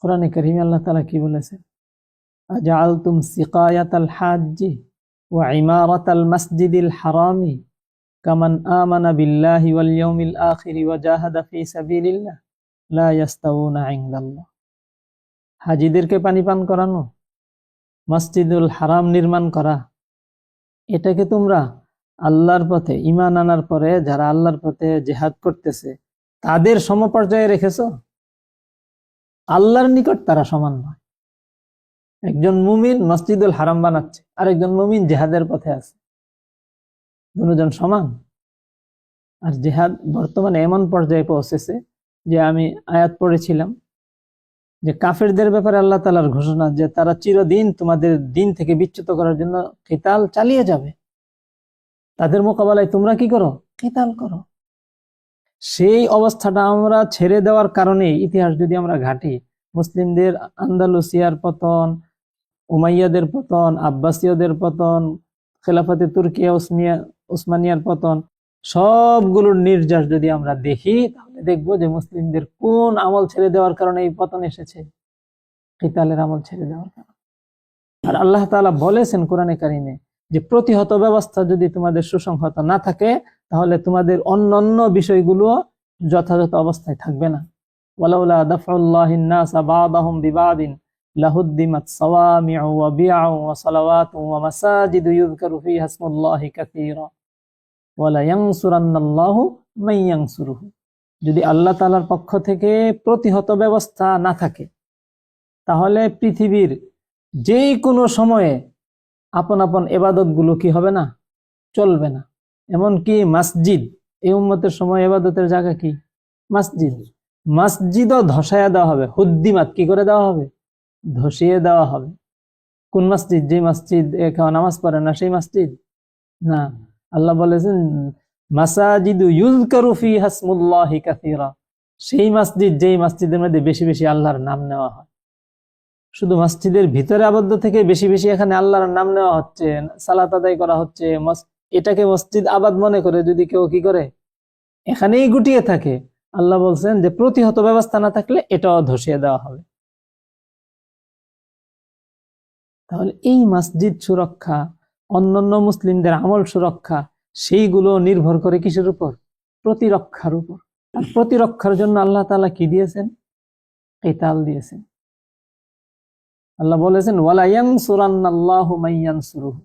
কোরআনে কারিমে আল্লাহ তাআলা কি বলেছে? আজআলতুম সিকায়াতাল হাজ্জি ওয়া ইমারাতাল মাসজিদিল হারামি কামান আমানা বিল্লাহি ওয়াল ইয়াউমিল আখিরি ওয়া জাহাদা ফি সাবিলিল্লাহ লা ইয়াস্তাউনা ইনদাল্লাহ। হাজীদেরকে পানি পান করানো, মসজিদুল হারাম নির্মাণ করা, এটাকে তোমরা আল্লাহর পথে ঈমান আনার পরে যারা আল্লাহর পথে জিহাদ করতেছে তাদের সমপর্যায়ে রেখেছো? আল্লাহর নিকট তারা সমান নয়। একজন মুমিন মসজিদুল হারাম বানাচ্ছে, আর একজন মুমিন জিহাদের পথে আছে, দুজন সমান? আর জিহাদ বর্তমানে এমন পর্যায়ে পৌঁছেছে যে আমি আয়াত পড়েছিলাম যে কাফেরদের ব্যাপারে আল্লাহ তাআলার ঘোষণা যে তারা চিরদিন তোমাদের দিন থেকে বিচ্যুত করার জন্য কিতাল চালিয়ে যাবে, তাদের মোকাবেলায় তোমরা কি করো? কিতাল করো। সেই অবস্থাটা আমরা ছেড়ে দেওয়ার কারণে ইতিহাস যদি আমরা ঘাঁটি, মুসলিমদের আন্দালুসিয়ার পতন, উমাইয়াদের পতন, আব্বাসীয়দের পতন, খেলাফতে তুর্কিয়া উসমানিয়ার পতন, সবগুলোর নির্যাস যদি আমরা দেখি, তাহলে দেখবো যে মুসলিমদের কোন আমল ছেড়ে দেওয়ার কারণে এই পতন এসেছে, কিতালের আমল ছেড়ে দেওয়ার কারণে। আর আল্লাহ তাআলা বলেছেন কোরআনে কারিমে যে প্রতিহত ব্যবস্থা যদি তোমাদের সুসংহত না থাকে, তাহলে তোমাদের অন্যান্য বিষয়গুলো যথাযথ অবস্থায় থাকবে না। ওয়ালাউলা দাফউল্লাহিন নাসা বা'দাহুম বিবাদিন লাহুদ্দিমাত সাওয়ামি'ু ওয়া বি'উ ওয়া সালাওয়াতু ওয়া মাসাজিদু ইউযকারু ফিহা ইসমুল্লাহি কাসীরা ওয়ালা ইয়ানসুরান্নাল্লাহু মান ইয়ানসুরুহু। যদি আল্লাহ তাআলার পক্ষ থেকে প্রতিহত ব্যবস্থা না থাকে, তাহলে পৃথিবীর যে কোনো সময়ে আপন আপন ইবাদত গুলো কি হবে না, চলবে না। এমনকি মসজিদ, এই উম্মতের সময় ইবাদতের জায়গা কি মসজিদ, মসজিদও ধসায়া দেওয়া হবে, হুদ্দিমাত কি করে দেওয়া হবে, ধসিয়ে দেওয়া হবে। কোন মসজিদ? যে মসজিদ কেউ নামাজ পড়ে না সেই মসজিদ না। আল্লাহ বলেছেন মাসাজিদু ইউযকারু ফিহা ইসমুল্লাহি কাসীরা, সেই মসজিদ যেই মসজিদের মধ্যে বেশি বেশি আল্লাহর নাম নেওয়া হয়। শুধু মসজিদের ভিতরে আবদ্ধ থেকে বেশি বেশি এখানে আল্লাহর নাম নেওয়া হচ্ছে, সালাত আদায় করা হচ্ছে, এটাকে মসজিদ আবাদ মনে করে যদি কেউ কি করে এখানেই গুটিয়ে থাকে, আল্লাহ বলছেন যে প্রতিহত ব্যবস্থা না থাকলে এটাও ধসিয়ে দেওয়া হবে। তাহলে এই মসজিদ সুরক্ষা, অন্যান্য মুসলিমদের আমল সুরক্ষা, সেইগুলো নির্ভর করে কিসের উপর? প্রতিরক্ষার উপর। আর প্রতিরক্ষার জন্য আল্লাহ তাআলা কি দিয়েছেন? কিতাল দিয়েছেন। আল্লাহ বলেছেন ওয়ালা ইয়ানসুরান্নাল্লাহু মান ইয়ানসুরুহু,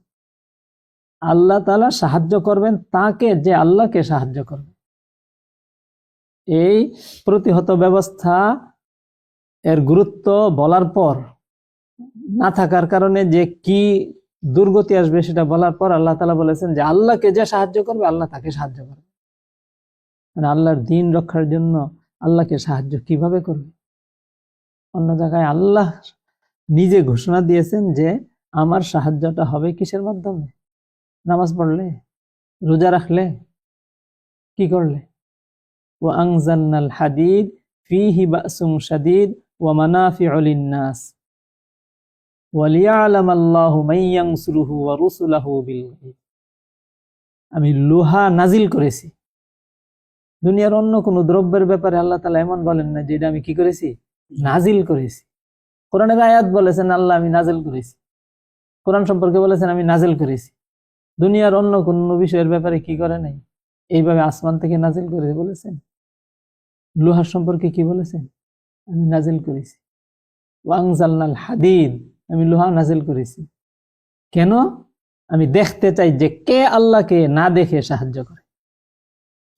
আল্লাহ তাআলা সাহায্য করবেন তাকে যে আল্লাহকে সাহায্য করবে। এই প্রতিহত ব্যবস্থা এর গুরুত্ব বলার পর, না থাকার কারণে যে কি দুর্গতি আসবে সেটা বলার পর আল্লাহ তাআলা বলেছেন যে আল্লাহকে যে সাহায্য করবে আল্লাহ তাকে সাহায্য করবে। মানে আল্লাহর দ্বীন রক্ষার জন্য আল্লাহকে সাহায্য কিভাবে করবে? অন্য জায়গায় আল্লাহ নিজে ঘোষণা দিয়েছেন যে আমার সাহায্যটা হবে কিসের মাধ্যমে? নামাজ পড়লে, রোজা রাখলে, কি করলে? ওয়া আনজালনাল হাদিদ ফীহি বাসুন শাদীদ ওয়া মানাফিউ লিন-নাস ওয়া লিয়া'লামাল্লাহু মান ইয়ানসুরুহু ওয়া রুসুলাহু বিল গায়ব। আমি লোহা নাজিল করেছি। দুনিয়ার অন্য কোন দ্রব্যের ব্যাপারে আল্লাহ তাআলা এমন বলেন না যে এটা আমি কি করেছি? নাজিল করেছি। কোরআনের আয়াত বলেছেন আল্লাহ আমি নাজিল করেছি, কোরআন সম্পর্কে বলেছেন আমি নাজিল করেছি। দুনিয়ার অন্য কোন বিষয়ের ব্যাপারে কি করে নাই? এইভাবে আসমান থেকে নাজিল করে বলেছেন। লোহার সম্পর্কে কি বলেছেন? আমি নাজিল করেছি। ওয়া আনজালনাল হাদিদ, আমি লোহা নাজিল করেছি। কেন? আমি দেখতে চাই যে কে আল্লাহকে না দেখে সাহায্য করে।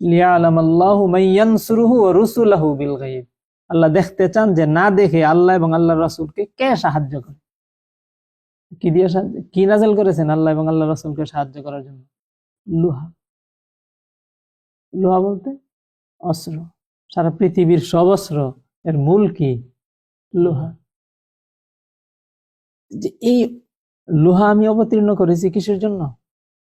লিয়া'লামাল্লাহু মান ইয়ানসুরুহু ওয়া রুসুলাহু বিল গায়ব, আল্লাহ দেখতে চান যে না দেখে আল্লাহ এবং আল্লাহর রাসূলকে কে সাহায্য করে। কি দিয়ে সাহায্য, কি নাজিল করেছেন আল্লাহ এবং আল্লাহর রাসূলকে সাহায্য করার জন্য? লোহা। লোহা বলতে অস্ত্র। সারা পৃথিবীর সব অস্ত্র এর মূল কি? লোহা। যে এই লোহা আমি অবতীর্ণ করেছি কিসের জন্য?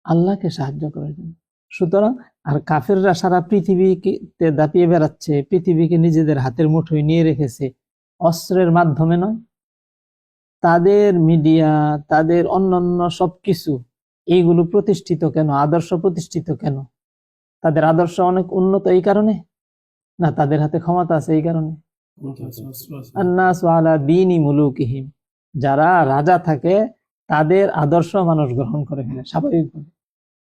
আল্লাহকে সাহায্য করার জন্য। সুতরাং আর কাফেররা সারা পৃথিবীতে দাপিয়ে বেড়াচ্ছে, পৃথিবীকে নিজেদের হাতের মুঠোয় নিয়ে রেখেছে অস্ত্রের মাধ্যমে নয়। তাদের মিডিয়া, তাদের অন্যান্য সবকিছু এইগুলো প্রতিষ্ঠিত কেন? আদর্শ প্রতিষ্ঠিত কেন? তাদের আদর্শ অনেক উন্নত এই কারণে না তাদের হাতে ক্ষমতা আছে এই কারণে? আন্নাসু আলা দীনি মুলুকিহিম, যারা রাজা থাকে তাদের আদর্শ মানুষ গ্রহণ করে ফেলে স্বাভাবিকভাবে।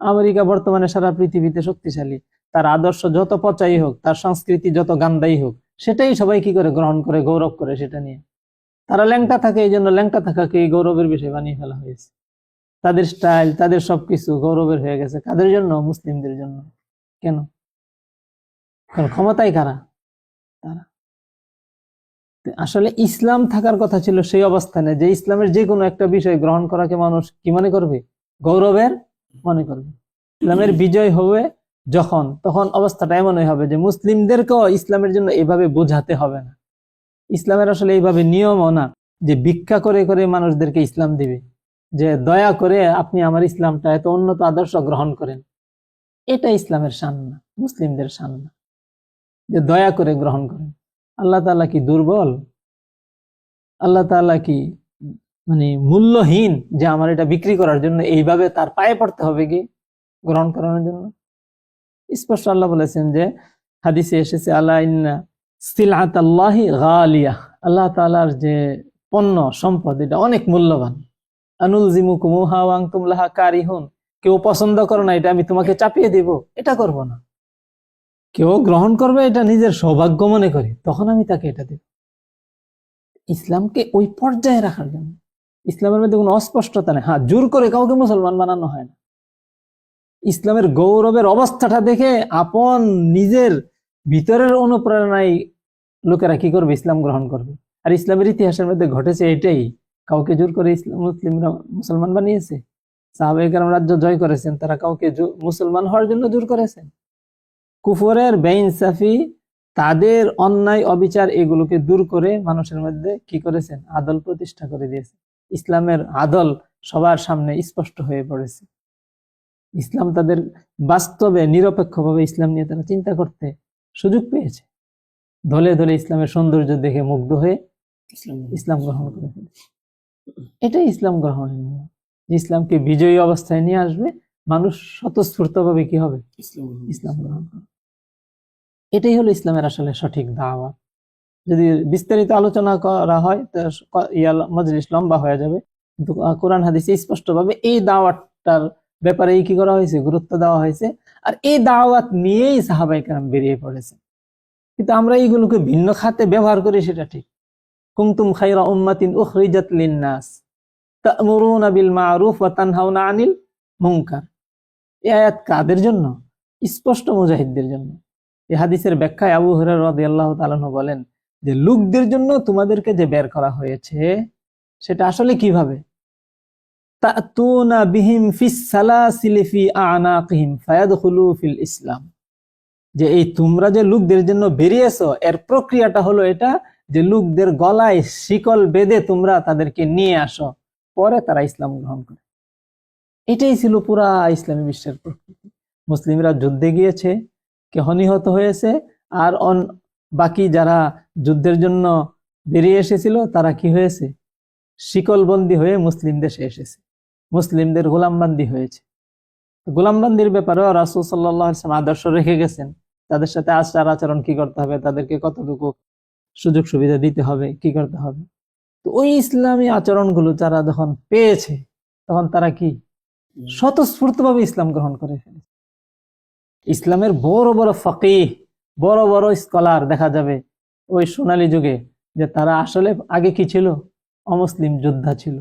আমেরিকা বর্তমানে সারা পৃথিবীতে শক্তিশালী, তার আদর্শ যত পচাই হোক, তার সংস্কৃতি যত গান্দাই হোক, সেটাই সবাই কি করে? গ্রহণ করে, গৌরব করে সেটা নিয়ে। তারা ল্যাংটা থাকে, এই জন্য ল্যাংটা থাকাকে এই গৌরবের বিষয় বানিয়ে ফেলা হয়েছে। তাদের স্টাইল, তাদের সবকিছু গৌরবের হয়ে গেছে। কাদের জন্য? মুসলিমদের জন্য। কেন? কারণ ক্ষমতায় কারা? তারা। আসলে ইসলাম থাকার কথা ছিল সেই অবস্থানে যে ইসলামের যে কোনো একটা বিষয় গ্রহণ করাকে মানুষ কি মনে করবে? গৌরবের মনে করবে। ইসলামের বিজয় হবে যখন, তখন অবস্থাটা এমনই হবে যে মুসলিমদেরকেও ইসলামের জন্য এইভাবে বোঝাতে হবে না। ইসলামের আসলে এইভাবে নিয়মও না যে ভিক্ষা করে করে মানুষদেরকে ইসলাম দিবে, যে দয়া করে আপনি আমার ইসলামটা এত উন্নত আদর্শ গ্রহণ করেন। এটা ইসলামের শান না, মুসলিমদের শান না যে দয়া করে গ্রহণ করেন। আল্লাহ তাআলা কি দুর্বল? আল্লাহ তাআলা কি মানে মূল্যহীন যে আমার এটা বিক্রি করার জন্য এইভাবে তার পায়ে পড়তে হবে কি গ্রহণ করানোর জন্য? স্পষ্ট আল্লাহ বলেছেন যে হাদিসে এসেছে, আলা ইন্না সিলআতাল্লাহি গালিয়া, আল্লাহ তাআলার যে পণ্য সম্পদ এটা অনেক মূল্যবান। আনুলজিমুকুমুহা ওয়া আনতুম লাহা কারিহুন, কেউ পছন্দ করো না এটা আমি তোমাকে চাপিয়ে দিব, এটা করব না। কেউ গ্রহণ করবে এটা নিজের সৌভাগ্য মনে করে, তখন আমি তাকে এটা দেব। ইসলামকে ওই পর্যায়ে রাখার জন্য, ইসলামের মধ্যে কোনো অস্পষ্টতা নেই। হ্যাঁ, জোর করে কাউকে মুসলমান বানানো হয় না। ইসলামের গৌরবের অবস্থাটা দেখে আপন নিজের ভিতরের অনুপ্রেরণায় লোকেরা কি করবে, ইসলাম গ্রহণ করবে। আর ইসলামের ইতিহাসের মধ্যে ঘটেছে এটাই, কাউকে জোর করে মুসলিমরা মুসলমান বানিয়েছে। সাহাবায়ে কেরাম রাজ্য জয় করেছেন, তারা কাউকে মুসলমান হওয়ার জন্য জোর করেছেন। কুফরের বেইনসাফি, তাদের অন্যায় অবিচার, এগুলোকে দূর করে মানুষের মধ্যে কি করেছেন, আদল প্রতিষ্ঠা করে দিয়েছে। ইসলামের আদল সবার সামনে স্পষ্ট হয়ে পড়েছে। ইসলাম তাদের বাস্তবে নিরপেক্ষভাবে ইসলাম নিয়ে তারা চিন্তা করতে সুযোগ পেয়েছে। দলে দলে ইসলামের সৌন্দর্য দেখে মুগ্ধ হয়ে ইসলাম গ্রহণ করে ফেলেছে। এটাই ইসলাম গ্রহণের নিয়ম। ইসলামকে বিজয়ী অবস্থায় নিয়ে আসবে, মানুষ স্বতঃস্ফূর্তভাবে কি হবে, ইসলাম গ্রহণ করবে। এটাই হলো ইসলামের আসলে সঠিক দাওয়াত। যদি বিস্তারিত আলোচনা করা হয় মজলিস লম্বা হয়ে যাবে, কিন্তু কোরআন হাদিসে স্পষ্টভাবে এই দাওয়াতটার ব্যাপারে কি করা হয়েছে, গুরুত্ব দেওয়া হয়েছে। আর এই দাওয়াত নিয়েই সাহাবায়ে কেরাম বেরিয়ে পড়েছে। কিন্তু আমরা এইগুলোকে ভিন্ন খাতে ব্যবহার করি, সেটা ঠিক। কুনতুম খায়রা উম্মাতিন উখরিজাত লিন-নাস তা'মুরুনা বিল মা'রুফ ওয়া তানহাউনা আনিল মুনকার। এই আয়াত কাদের জন্য? স্পষ্ট মুজাহিদদের জন্য। এই হাদিসের ব্যাখ্যায় আবু হুরায়রা রাদিয়াল্লাহু তাআলা আনহু বলেন যে, লোকদের জন্য তোমাদেরকে যে বের করা হয়েছে সেটা আসলে কিভাবে, তা'তুনা বিহিম ফিস সালাসিলি ফি আ'নাকিহিম ফায়াদখুলু ফিল ইসলাম, যে এই তোমরা যে লোকদের জন্য বেরিয়েছো এর প্রক্রিয়াটা হলো এটা, যে লোকদের গলায় শিকল বেঁধে তোমরা তাদেরকে নিয়ে আসো, পরে তারা ইসলাম গ্রহণ করে। এটাই ছিল পুরা ইসলামী বিশ্বের প্রকৃতি। মুসলিমরা যুদ্ধে গিয়েছে, কেহ নিহত হয়েছে, আর বাকি যারা যুদ্ধের জন্য বেরিয়ে এসেছিল তারা কি হয়েছে, শিকলবন্দি হয়ে মুসলিম দেশে এসেছে, মুসলিমদের গোলামবান্দি হয়েছে। গোলামবান্দির ব্যাপারেও রাসূল সাল্লাল্লাহু আলাইহি ওয়াসাল্লাম আদর্শ রেখে গেছেন, তাদের সাথে আচার আচরণ কি করতে হবে, তাদেরকে কতটুকু সুযোগ সুবিধা দিতে হবে, কি করতে হবে। তো ওই ইসলামী আচরণগুলো যারা যখন পেয়েছে, তখন তারা কি স্বতঃস্ফূর্তভাবে ইসলাম গ্রহণ করে ফেলেছে। ইসলামের বড় বড় ফকিহ, বড় বড় স্কলার দেখা যাবে ওই সোনালী যুগে, যে তারা আসলে আগে কি ছিল, অমুসলিম যোদ্ধা ছিল,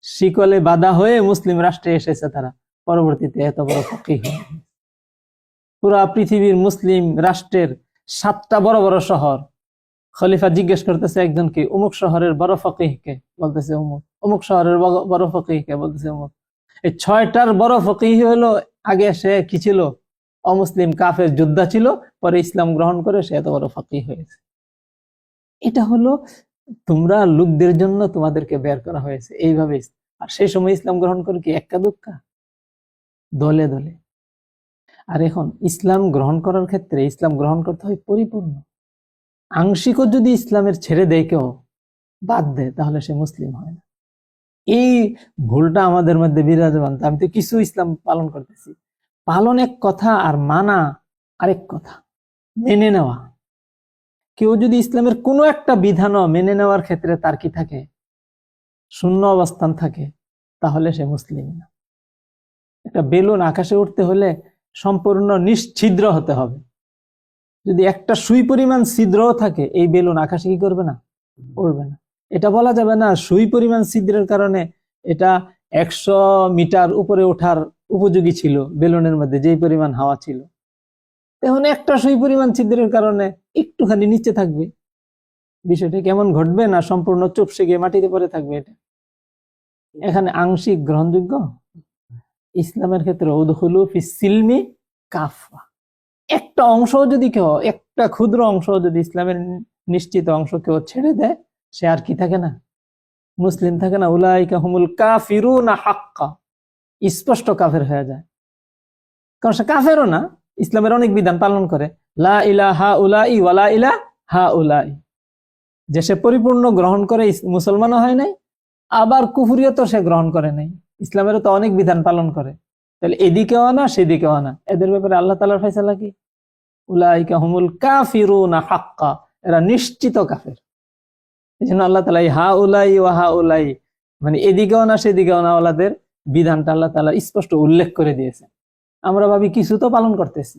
শিকলে বাধা হয়ে মুসলিম রাষ্ট্রে এসেছে, তারা পরবর্তীতে এত বড় ফকিহ হয়। পুরা পৃথিবীর মুসলিম রাষ্ট্রের 7টা বড় বড় শহর, খলিফা জিজ্ঞেস করতেছে একজনকে, অমুক শহরের বড় ফকিহকে, বলতেছে অমুক, অমুক শহরের বড় ফকিহকে, বলতেছে অমুক। এই 6টার বড় ফকিহ হলো, আগে সে কি ছিল, অমুসলিম কাফের যোদ্ধা ছিল, পরে ইসলাম গ্রহণ করে সে এত বড় ফকিহ হয়েছে। এটা হলো তোমরা লোকদের জন্য তোমাদেরকে বের করা হয়েছে, এইভাবে। আর সেই সময় ইসলাম গ্রহণ করে কি এক্কা দুক্কা, দলে দলে। আর এখন ইসলাম গ্রহণ করার ক্ষেত্রে ইসলাম গ্রহণ করতে হয় পরিপূর্ণ। আংশিকও যদি ইসলামের ছেড়ে দেয়, কেউ বাদ দেয়, তাহলে সে মুসলিম হয় না। এই ভুলটা আমাদের মধ্যে বিরাজমান। আমি তো কিছু ইসলাম পালন করতেছি, পালন এক কথা আর মানা আরেক কথা, মেনে নেওয়া। কেউ যদি ইসলামের কোনো একটা বিধানও মেনে নেওয়ার ক্ষেত্রে তার কি থাকে, শূন্য অবস্থান থাকে, তাহলে সে মুসলিম না। একটা বেলুন আকাশে উঠতে হলে সম্পূর্ণ নিশ্ছিদ্র হতে হবে। যদি একটা সুই পরিমাণ ছিদ্রও থাকে, এই বেলুন আকাশে কি করবে না, উড়বে না। এটা বলা যাবে না সুই পরিমাণ ছিদ্রের কারণে এটা 100 মিটার উপরে ওঠার উপযোগী ছিল, বেলুনের মধ্যে যেই পরিমাণ হাওয়া ছিল। এখন একটা সুই পরিমাণ ছিদ্রের কারণে একটুখানি নিচে থাকবে, বিষয়টা কেমন ঘটবে না, সম্পূর্ণ চুপসে গিয়ে মাটিতে পড়ে থাকবে। এটা এখানে আংশিক গ্রহণযোগ্য। ইসলামের ক্ষেত্রে উদখুলু ফিস সিলমি কাফা, একটা অংশ যদি কেউ, একটা ক্ষুদ্র অংশ যদি ইসলামের নিশ্চিত অংশ কেউ ছেড়ে দেয়, সে আর কি থাকে না, মুসলিম থাকে না। উলাইকা হুমুল কাফিরুনা হাক্কা, স্পষ্ট কাফের হয়ে যায়। কারণ সে কাফেরও না, ইসলামের অনেক বিধান পালন করে, লা ইলাহা উলাই ওয়ালা ইলাহা উলাই, যে সে পরিপূর্ণ গ্রহণ করে, মুসলমানও হয় নাই, আবার কুফরিয়ত সে গ্রহণ করে নাই, ইসলামেরও তো অনেক বিধান পালন করে। তাহলে এদিকেও না সেদিকেও না, এদের ব্যাপারে আল্লাহ তাআলার ফয়সালা কি? উলাইকা হুমুল কাফিরুনা হাক্কা, এরা নিশ্চিত কাফের। এই জন্য আল্লাহ তাআলা হা উলাই ওয়া হা উলাই, মানে এদিকেও না সেদিকেও না ওলাদের বিধানটা আল্লাহ তাআলা স্পষ্ট উল্লেখ করে দিয়েছে। আমরা ভাবি কিছু তো পালন করতেছি।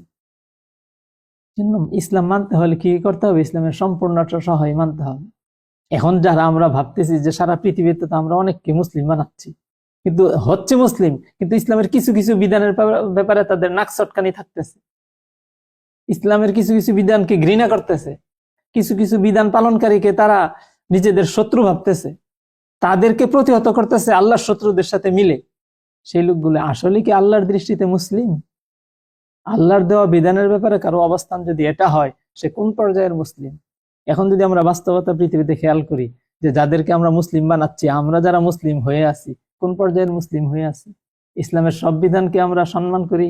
ইসলাম মানতে হলে কি করতে হবে? ইসলামের সম্পূর্ণটা সহায় মানতে হবে। এখন যারা আমরা ভাবতেছি যে সারা পৃথিবীতে তো আমরা অনেককে মুসলিম বানাচ্ছি, কিন্তু হচ্ছে মুসলিম, কিন্তু ইসলামের কিছু কিছু বিধানের ব্যাপারে তাদের নাক চটকানি থাকতেছে, ইসলামের কিছু কিছু বিধানকে ঘৃণা করতেছে, কিছু কিছু বিধান পালনকারীকে তারা নিজেদের শত্রু ভাবতেছে, তাদেরকে প্রতিহত করতেছে আল্লাহর শত্রুদের সাথে মিলে। সেই লোকগুলো আসলে কি আল্লাহর দৃষ্টিতে মুসলিম? আল্লাহর দেওয়া বিধানের ব্যাপারে কারো অবস্থান যদি এটা হয়, সে কোন পর্যায়ের মুসলিম? এখন যদি আমরা বাস্তবতা পৃথিবীতে খেয়াল করি, যে যাদেরকে আমরা মুসলিম বানাচ্ছি, আমরা যারা মুসলিম হয়ে আছি, কোন পর্যায়ের মুসলিম হয়ে আছি? ইসলামের সব বিধানকে আমরা সম্মান করি?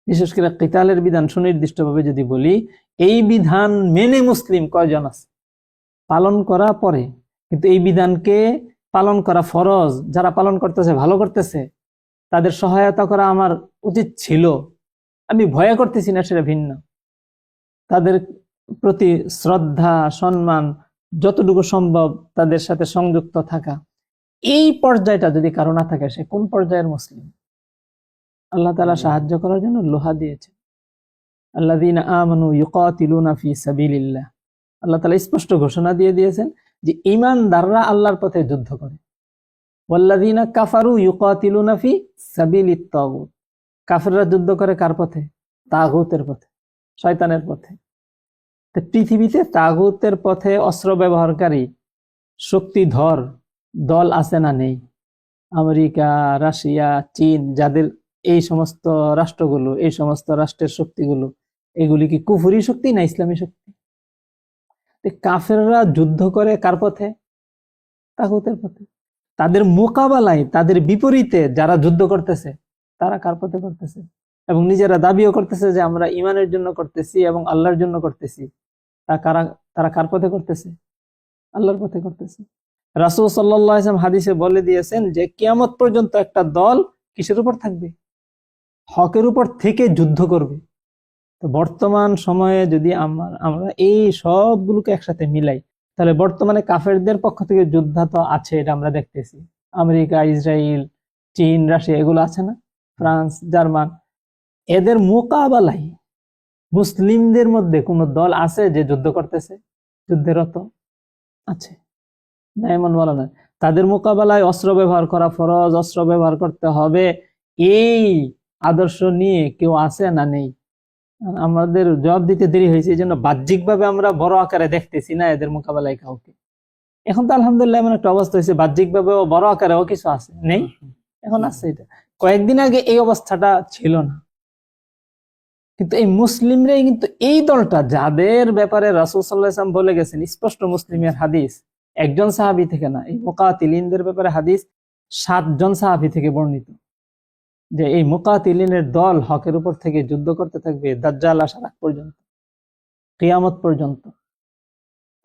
বিশেষ করে কিতালের বিধান সুনির্দিষ্টভাবে যদি বলি, এই বিধান মেনে মুসলিম কয়জন আছে? পালন করা পরে, কিন্তু এই বিধানকে পালন করা ফরজ, যারা পালন করতেছে ভালো করতেছে, তাদের সহায়তা করা আমার উচিত ছিল। আমি ভয় করতেছি না, সেটা ভিন্ন। তাদের প্রতি শ্রদ্ধা সম্মান যতটুকু সম্ভব তাদের সাথে সংযুক্ত থাকা, এই পর্যায়টা যদি কারো না থাকে, সে কোন পর্যায়ের মুসলিম? আল্লাহ তাআলা সাহায্য করার জন্য লোহা দিয়েছে, আল্লাযীনা আমানু ইউকাতিলুনা ফি সাবিলিল্লাহ। আল্লাহ তাআলা স্পষ্ট ঘোষণা দিয়ে দিয়েছেন যে ঈমানদাররা আল্লাহর পথে যুদ্ধ করে। ওয়াল্লাযীনা কাফারু ইউকাতিলুনা ফি সাবিলিত তাগুত। কাফেররা যুদ্ধ করে কার পথে? তাগুতের পথে, শয়তানের পথে। তো পৃথিবীতে তাগুতের পথে অস্ত্র ব্যবহারকারী শক্তিধর দল আছে না নেই? আমেরিকা, রাশিয়া, চীন, যাদের এই সমস্ত রাষ্ট্রগুলো, এই সমস্ত রাষ্ট্রের শক্তিগুলো, এগুলি কি কুফরি শক্তি না ইসলামী শক্তি? কাফেররা যুদ্ধ করে কার পথে? তাগুতের পথে। তাদের মোকাবেলায়, তাদের বিপরীতে যারা যুদ্ধ করতেছে, তারা কার পথে করতেছে? এবং নিজেরা দাবিও করতেছে যে আমরা ইমানের জন্য করতেছি এবং আল্লাহর জন্য করতেছি। তারা কার পথে করতেছে? আল্লাহর পথে করতেছে। রাসূল সাল্লাল্লাহু আলাইহি ওয়াসাল্লাম হাদিসে বলে দিয়েছেন যে কিয়ামত পর্যন্ত একটা দল কিসের উপর থাকবে? হকের উপর থেকে যুদ্ধ করবে। তো বর্তমান সময়ে যদি আমরা এই সবগুলোকে একসাথে মিলাই, তাহলে বর্তমানে কাফেরদের পক্ষ থেকে যুদ্ধ তো আছে, এটা আমরা দেখতেছি। আমেরিকা, ইসরায়েল, চীন, রাশিয়া, এগুলো আছে না? ফ্রান্স, জার্মান, এদের মোকাবেলায় মুসলিমদের মধ্যে কোন দল আছে যে যুদ্ধ করতেছে, যুদ্ধেরত আছে না? এমন বলা নয়। তাদের মোকাবেলায় অস্ত্র ব্যবহার করা ফরজ, অস্ত্র ব্যবহার করতে হবে, এই আদর্শ নিয়ে কেউ আছে না নেই? আমাদের জবাব দিতে দেরি হয়েছে, এই জন্য বাহ্যিকভাবে আমরা বড় আকারে দেখতেছি না এদের মোকাবেলায় কাউকে। এখন তো আলহামদুলিল্লাহ এমন একটা অবস্থা হয়েছে, বাহ্যিকভাবেও বড় আকারেও কিছু আছে, নেই? এখন আছে। এটা কয়েকদিন আগে এই অবস্থাটা ছিল না। কিন্তু এই মুসলিমরাই কিন্তু এই দলটা, যাদের ব্যাপারে রাসূল সাল্লাল্লাহু আলাইহি ওয়াসাল্লাম বলে গেছেন, স্পষ্ট মুসলিমের হাদিস, একজন সাহাবী থেকে না, এই মুকাতিলিনদের ব্যাপারে হাদিস 7 জন সাহাবী থেকে বর্ণিত, যে এই মুকাতিলিনের দল হকের উপর থেকে যুদ্ধ করতে থাকবে দাজ্জাল আসার আগ পর্যন্ত, কিয়ামত পর্যন্ত।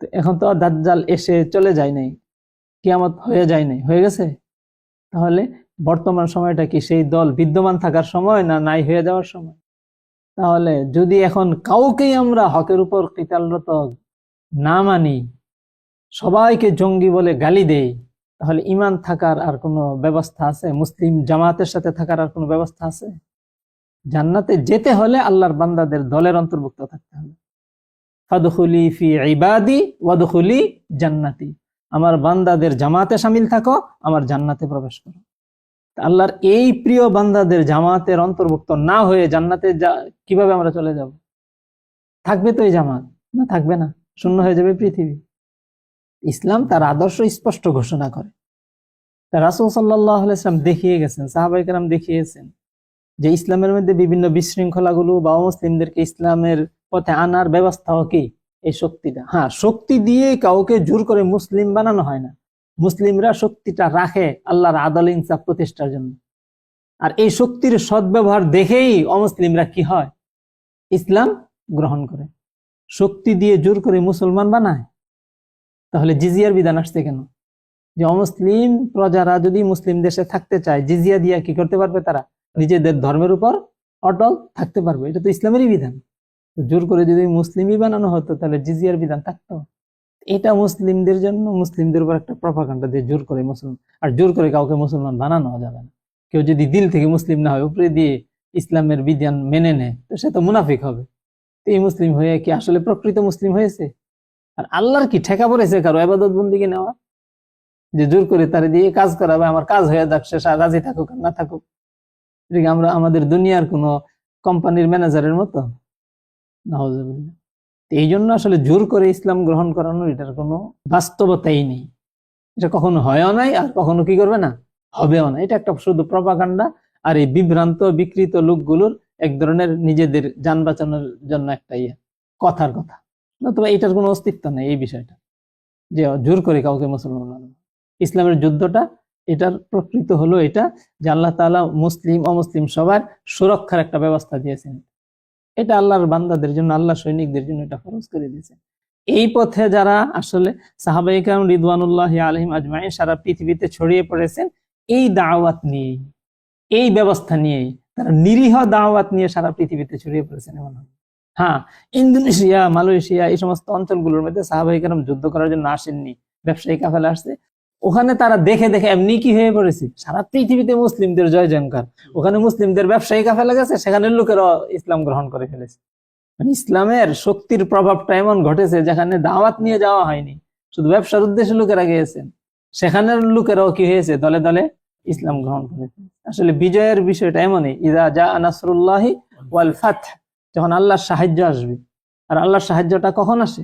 তো এখন তো দাজ্জাল এসে চলে যায় নাই, কিয়ামত হয়ে যায় নাই, হয়ে গেছে। তাহলে বর্তমান সময়টা কি সেই দল বিদ্যমান থাকার সময় না নাই হয়ে যাওয়ার সময়? তাহলে যদি এখন কাউকেই আমরা হকের উপর কিতালরত না মানি, সবাইকে জঙ্গি বলে গালি দেই, তাহলে ঈমান থাকার আর কোনো ব্যবস্থা আছে? মুসলিম জামাতের সাথে থাকার আর কোনো ব্যবস্থা আছে? জান্নাতে যেতে হলে আল্লাহর বান্দাদের দলের অন্তর্ভুক্ত থাকতে হবে। ফাদখুলি ফি ইবাদি ওয়াদখুলি জান্নাতি, আমার বান্দাদের জামাতে শামিল থাকো, আমার জান্নাতে প্রবেশ করো। আল্লাহর এই প্রিয় বান্দাদের জামাতের অন্তর্ভুক্ত না হয়ে জান্নাতে কিভাবে আমরা চলে যাব? থাকবে তো এই জামাত? না, থাকবে না, শূন্য হয়ে যাবে পৃথিবী। ইসলাম তার আদর্শ স্পষ্ট ঘোষণা করে। রাসূল সাল্লাল্লাহু আলাইহি ওয়াসাল্লাম দেখিয়ে গেছেন, সাহাবায়ে কেরাম দেখিয়েছেন যে ইসলামের মধ্যে বিভিন্ন বিশৃঙ্খলাগুলো বা মুসলিমদেরকে ইসলামের পথে আনার ব্যবস্থাও কি এই শক্তিটা। হ্যাঁ, শক্তি দিয়ে কাউকে জোর করে মুসলিম বানানো হয় না। মুসলিমরা শক্তিটা রাখে আল্লাহর আদল ইনসাফ প্রতিষ্ঠার জন্য। আর এই শক্তির সদ্ব্যবহার দেখেই অমুসলিমরা কি হয়? ইসলাম গ্রহণ করে। শক্তি দিয়ে জোর করে মুসলমান বানায়। তাহলে জিজিয়ার বিধান আসছে কেন? যে অমুসলিম প্রজারা যদি মুসলিম দেশে থাকতে চায়, জিজিয়া দিয়া কি করতে পারবে? তারা নিজেদের ধর্মের উপর অটল থাকতে পারবে, এটা তো ইসলামেরই বিধান। জোর করে যদি মুসলিমই বানানো হতো তাহলে জিজিয়ার বিধান থাকতো। এটা মুসলিমদের জন্য, মুসলিমদের উপর একটা প্রপাগান্ডা দিয়ে জোর করে মুসলমান, আর জোর করে কাউকে মুসলমান বানানো যাবে না। কেউ যদি দিল থেকে মুসলিম না হয়, উপরে দিয়ে ইসলামের বিধান মেনে নেয়, তো সে তো মুনাফিক হবে। তো এই মুসলিম হয়ে কি আসলে প্রকৃত মুসলিম হয়েছে? আর আল্লাহর কি ঠেকা পড়েছে কারো ইবাদত বন্দেগী নেওয়া, যে জোর করে তারে দিয়ে কাজ করাবে, আমার কাজ হয়ে যাক, সে রাজি থাকুক আর না থাকুক? এটা কি আমরা আমাদের দুনিয়ার কোনো কোম্পানির ম্যানেজারের মতো? নাউজুবিল্লাহ। এই জন্য আসলে জোর করে ইসলাম গ্রহণ করানোর এটার কোনো বাস্তবতাই নেই। এটা কখনো হয়ও নাই, আর কখনো কি করবে না, হবেও না। এটা একটা শুধু প্রপাগান্ডা, আর এই বিভ্রান্ত বিকৃত লোকগুলোর এক ধরনের নিজেদের যান বাঁচানোর জন্য একটা কথার কথা। নতুবা এটার কোনো অস্তিত্ব নেই এই বিষয়টা, যে জোর করে কাউকে মুসলমান বানানো। ইসলামের যুদ্ধটা, এটার প্রকৃত হলো এটা যে আল্লাহ তাআলা মুসলিম অমুসলিম সবার সুরক্ষার একটা ব্যবস্থা দিয়েছেন। এটা আল্লাহর বান্দাদের জন্য, আল্লাহ সৈনিকদের জন্য এটা ফরজ করে দিয়েছেন। এই পথে যারা আসলে সাহাবায়ে কেরাম রিদওয়ানুল্লাহি আলাইহিম আজমাইন সারা পৃথিবীতে ছড়িয়ে পড়েছেন এই দাওয়াত নিয়ে, এই ব্যবস্থা নিয়েই, তারা নিরীহ দাওয়াত নিয়ে সারা পৃথিবীতে ছড়িয়ে পড়েছেন। এমন হ্যাঁ, ইন্দোনেশিয়া, মালয়েশিয়া এই সমস্ত অঞ্চলগুলোর মধ্যে সাহাবায়ে কেরাম যুদ্ধ করার জন্য আসেননি, ব্যবসায়ী কাফেলা আসছে। ওখানে তারা দেখে দেখে এমনি কি হয়ে পড়েছে, সারা পৃথিবীতে মুসলিমদের জয় জয়কার। ওখানে মুসলিমদের ব্যবসায়ী কাফেলা গেছে, সেখানে লোকেরা ইসলাম গ্রহণ করে ফেলেছে। মানে ইসলামের শক্তির প্রভাবটা এমন ঘটেছে, যেখানে দাওয়াত নিয়ে যাওয়া হয়নি, শুধু ব্যবসার উদ্দেশ্যে লোকেরা গিয়েছেন, সেখানের লোকেরাও কি হয়েছে, দলে দলে ইসলাম গ্রহণ করেছে। আসলে বিজয়ের বিষয়টা এমনই, ইযা জা নাসরুল্লাহি ওয়াল ফাতহ, যখন আল্লাহর সাহায্য আসবে। আর আল্লাহর সাহায্যটা কখন আসে?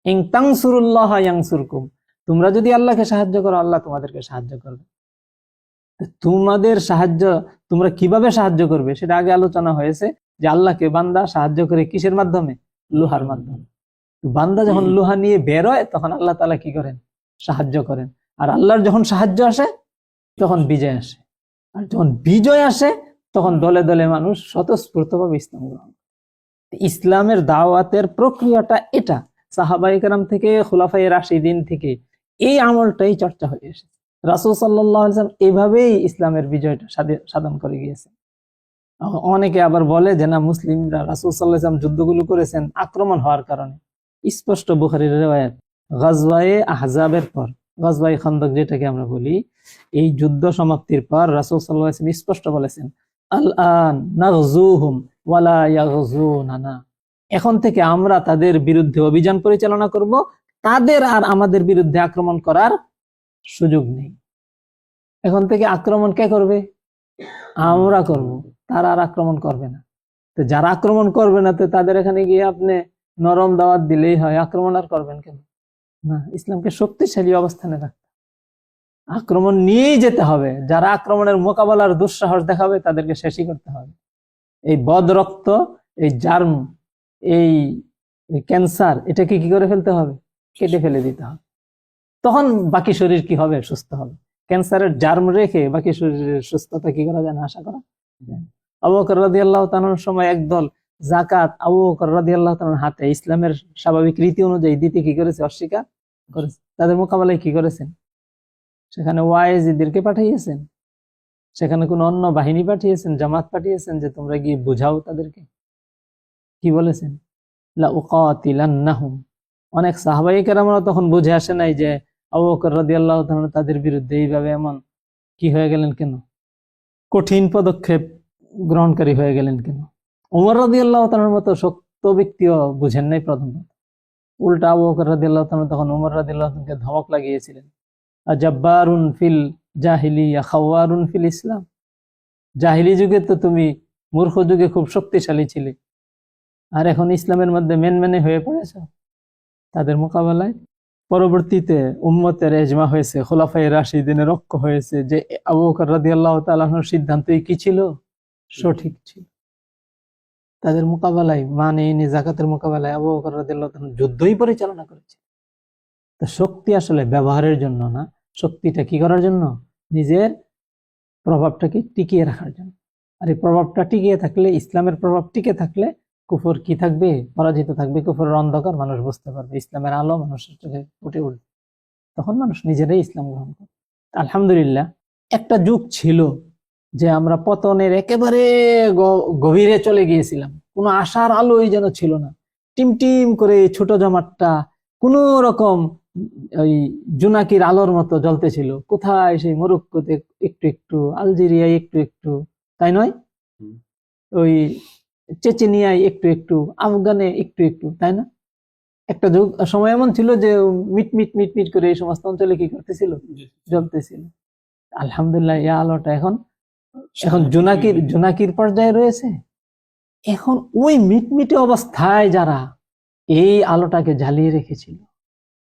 ইন তানসুরুল্লাহ ইয়ানসুরকুম, তোমরা যদি আল্লাহকে সাহায্য করো, আল্লাহ তোমাদেরকে সাহায্য করবে। তোমাদের সাহায্য তোমরা কিভাবে সাহায্য করবে সেটা আগে আলোচনা হয়েছে, যে আল্লাহকে বান্দা সাহায্য করে কিসের মাধ্যমে? লোহার মাধ্যমে। বান্দা যখন লোহা নিয়ে বেরোয়, তখন আল্লাহ তাআলা কি করেন? সাহায্য করেন। আর আল্লাহর যখন সাহায্য আসে, তখন বিজয় আসে। আর যখন বিজয় আসে, তখন দলে দলে মানুষ স্বতঃস্ফূর্তভাবে ইসলাম গ্রহণ করে। ইসলামের দাওয়াতের প্রক্রিয়াটা এটা, সাহাবায়ে কেরাম থেকে খুলাফায়ে রাশিদিন থেকে এই আমলটাই চর্চা হয়ে এসেছে। রাসূল সাল্লাল্লাহু আলাইহি ওয়াসাল্লাম এইভাবেই ইসলামের বিজয়টা সাধন করে গিয়েছেন। অনেকে আবার বলে যে না, মুসলিমরা রাসূল সাল্লাল্লাহু আলাইহি ওয়াসাল্লাম যুদ্ধগুলো করেছেন আক্রমণ হওয়ার কারণে। স্পষ্ট বুখারীর riwayat, গাজওয়ায়ে আহজাবের পর, গাজওয়ায়ে খান্দক যেটাকে আমরা বলি, এই যুদ্ধ সমাপ্তির পর রাসূল সাল্লাল্লাহু আলাইহি ওয়াসাল্লাম স্পষ্ট বলেছেন, আল আন নাগজুহুম ওয়ালা ইয়াগজুনানা, এখন থেকে আমরা তাদের বিরুদ্ধে অভিযান পরিচালনা করব, তাদের আর আমাদের বিরুদ্ধে আক্রমণ করার সুযোগ নেই। এখন থেকে আক্রমণ কে করবে? আমরা করব, তারা আর আক্রমণ করবে না। তো যারা আক্রমণ করবে না, তো তাদের এখানে গিয়ে আপনি নরম দাওয়াত দিলেই হয়, আক্রমণ আর করবেন কেন? না, ইসলামকে শক্তিশালী অবস্থানে রাখতে, আক্রমণ নিয়েই যেতে হবে। যারা আক্রমণের মোকাবেলার দুঃসাহস দেখাবে, তাদেরকে শেষই করতে হবে। এই বদরক্ত, এই জার্ম, এই ক্যান্সার, এটাকে কি করে ফেলতে হবে? কেটে ফেলে দিতে হবে। তখন বাকি শরীর কি হবে? সুস্থ হবে। ক্যান্সারের জার্ম রেখে বাকি শরীরের সুস্থতা কি করা যায় না? আশা করা যায় না। আবু বকর রাদিয়াল্লাহু তাআলার সময় একদল যাকাত আবু বকর রাদিয়াল্লাহু তাআলার হাতে ইসলামের স্বাভাবিক রীতি অনুযায়ী দিতে কি করেছে? অস্বীকার করেছে। তাদের মোকাবেলায় কি করেছেন? সেখানে ওয়াইজিদেরকে পাঠিয়েছেন, সেখানে কোন অন্য বাহিনী পাঠিয়েছেন, জামাত পাঠিয়েছেন যে তোমরা গিয়ে বুঝাও তাদেরকে? কি বলেছেন? লা উকাতিলান্নাহুম। অনেক সাহাবায়ে কেরামরা তখন বুঝে আসে নাই যে আবু বকর রাদিয়াল্লাহু তাআলা তাদের বিরুদ্ধে এইভাবে এমন কি হয়ে গেলেন কেন, কঠিন পদক্ষেপ গ্রহণকারী হয়ে গেলেন কেন। ওমর রাদিয়াল্লাহু তাআলার মতো শক্ত ব্যক্তিও বুঝেন নাই প্রথম। উল্টা আবু বকর রাদিয়াল্লাহু তাআলা তখন ওমর রাদিয়াল্লাহু তাআলাকে ধমক লাগিয়েছিলেন, আজাব্বারুন ফিল জাহিলিয়া খাওয়ারুন ফিল ইসলাম। জাহিলি যুগে তো তুমি মূর্খ যুগে খুব শক্তিশালী ছিলে, আর এখন ইসলামের মধ্যে মেনমেনে হয়ে পড়েছ। তাদের মোকাবেলায় পরবর্তীতে উম্মতের ইজমা হয়েছে, খুলাফায়ে রাশিদিনের ঐক্য হয়েছে যে আবু বকর রাদিয়াল্লাহু তাআলার সিদ্ধান্তই কি ছিল? সঠিক ছিল। তাদের মোকাবেলায়, মানে যাকাতের মোকাবেলায় আবু বকর রাদিয়াল্লাহু তাআলা যুদ্ধই পরিচালনা করেছে। তো শক্তি আসলে ব্যবহারের জন্য না, শক্তিটা কি করার জন্য? নিজের প্রভাবটাকে টিকিয়ে রাখার জন্য। আর এই প্রভাবটা টিকিয়ে থাকলে, ইসলামের প্রভাব টিকে থাকলে, কুফর কি থাকবে? পরাজিত থাকবে। কুফরের অন্ধকার মানুষ বুঝতে পারবে, ইসলামের আলো মানুষের চোখে ফুটে উঠবে, তখন মানুষ নিজেরাই ইসলাম গ্রহণ করবে। আলহামদুলিল্লাহ, একটা যুগ ছিল যে আমরা পতনের একেবারে গভীরে চলে গিয়েছিলাম, কোনো আশার আলোই যেন ছিল না। টিম টিম করে এই ছোট জামাতটা কোন রকম ওই জোনাকির আলোর মতো জ্বলতেছিল। কোথায় সেই মরক্কোতে একটু একটু, আলজেরিয়ায় একটু একটু, তাই নয়? ওই চেচেনিয়ায় একটু একটু, আফগানে একটু একটু, তাই না? একটা সময় এমন ছিল যে মিট মিট মিট মিট করে এই সমস্ত অঞ্চলে কি করতেছিল, জ্বলতেছিল। আলহামদুলিল্লাহ এই আলোটা এখন এখন জোনাকির পর্যায়ে রয়েছে। এখন ওই মিটমিটে অবস্থায় যারা এই আলোটাকে জ্বালিয়ে রেখেছিল,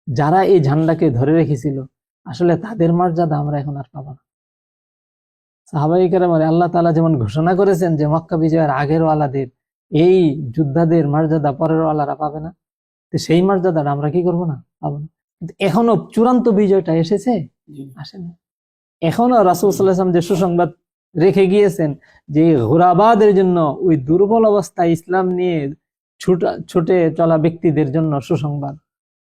যারা এই ঝান্ডাকে ধরে রেখেছিল, আসলে তাদের মর্যাদা আমরা এখন আর পাবো না। সাহাবায়ে কেরাম আল্লাহ তাআলা যেমন ঘোষণা করেছেন যে মক্কা বিজয়ের আগের ওয়ালাদের, এই যোদ্ধাদের মর্যাদা পরের ওয়ালারা পাবে না, তো সেই মর্যাদাটা আমরা কি করবো না, পাবো না। কিন্তু এখনো চূড়ান্ত বিজয়টা এসেছে, আসেনি। এখনো রাসূল সাল্লাল্লাহু আলাইহি ওয়াসাল্লাম যে সুসংবাদ রেখে গিয়েছেন যে ঘোরাবাদের জন্য, ওই দুর্বল অবস্থায় ইসলাম নিয়ে ছুটে চলা ব্যক্তিদের জন্য সুসংবাদ,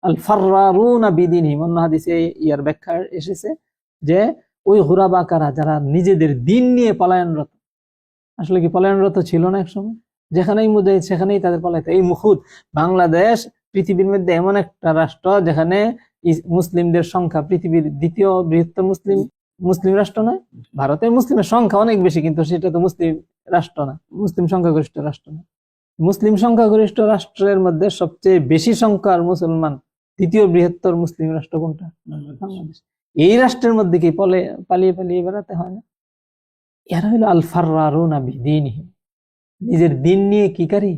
আল ফাররারুনা বিদিনহিম, অন্য হাদিসে ইয়ার ব্যাখ্যা এসেছে যে ওই ঘোরাবা কারা, যারা নিজেদের দিন নিয়ে পলায়নরত। আসলে কি পলায়নরত ছিল না একসময়? যেখানেই মুজাহিদ সেখানেই তাদের পলাইতে। এই মুখুদ বাংলাদেশ পৃথিবীর মধ্যে এমন একটা রাষ্ট্র যেখানে মুসলিমদের সংখ্যা পৃথিবীর দ্বিতীয় বৃহত্তম মুসলিম রাষ্ট্র নয়। ভারতের মুসলিমের সংখ্যা অনেক বেশি, কিন্তু সেটা তো মুসলিম রাষ্ট্র না, মুসলিম সংখ্যাগরিষ্ঠ রাষ্ট্র না। মুসলিম সংখ্যাগরিষ্ঠ রাষ্ট্রের মধ্যে সবচেয়ে বেশি সংখ্যার মুসলমান দ্বিতীয় বৃহত্তর মুসলিম রাষ্ট্র কোনটা? বাংলাদেশ। এই রাষ্ট্রের মধ্যে কি পালিয়ে পালিয়ে বেড়াতে হয় না? এরা হলো আল ফাররারুনা বিদিনহিম, নিজের দিন নিয়ে কিকারী,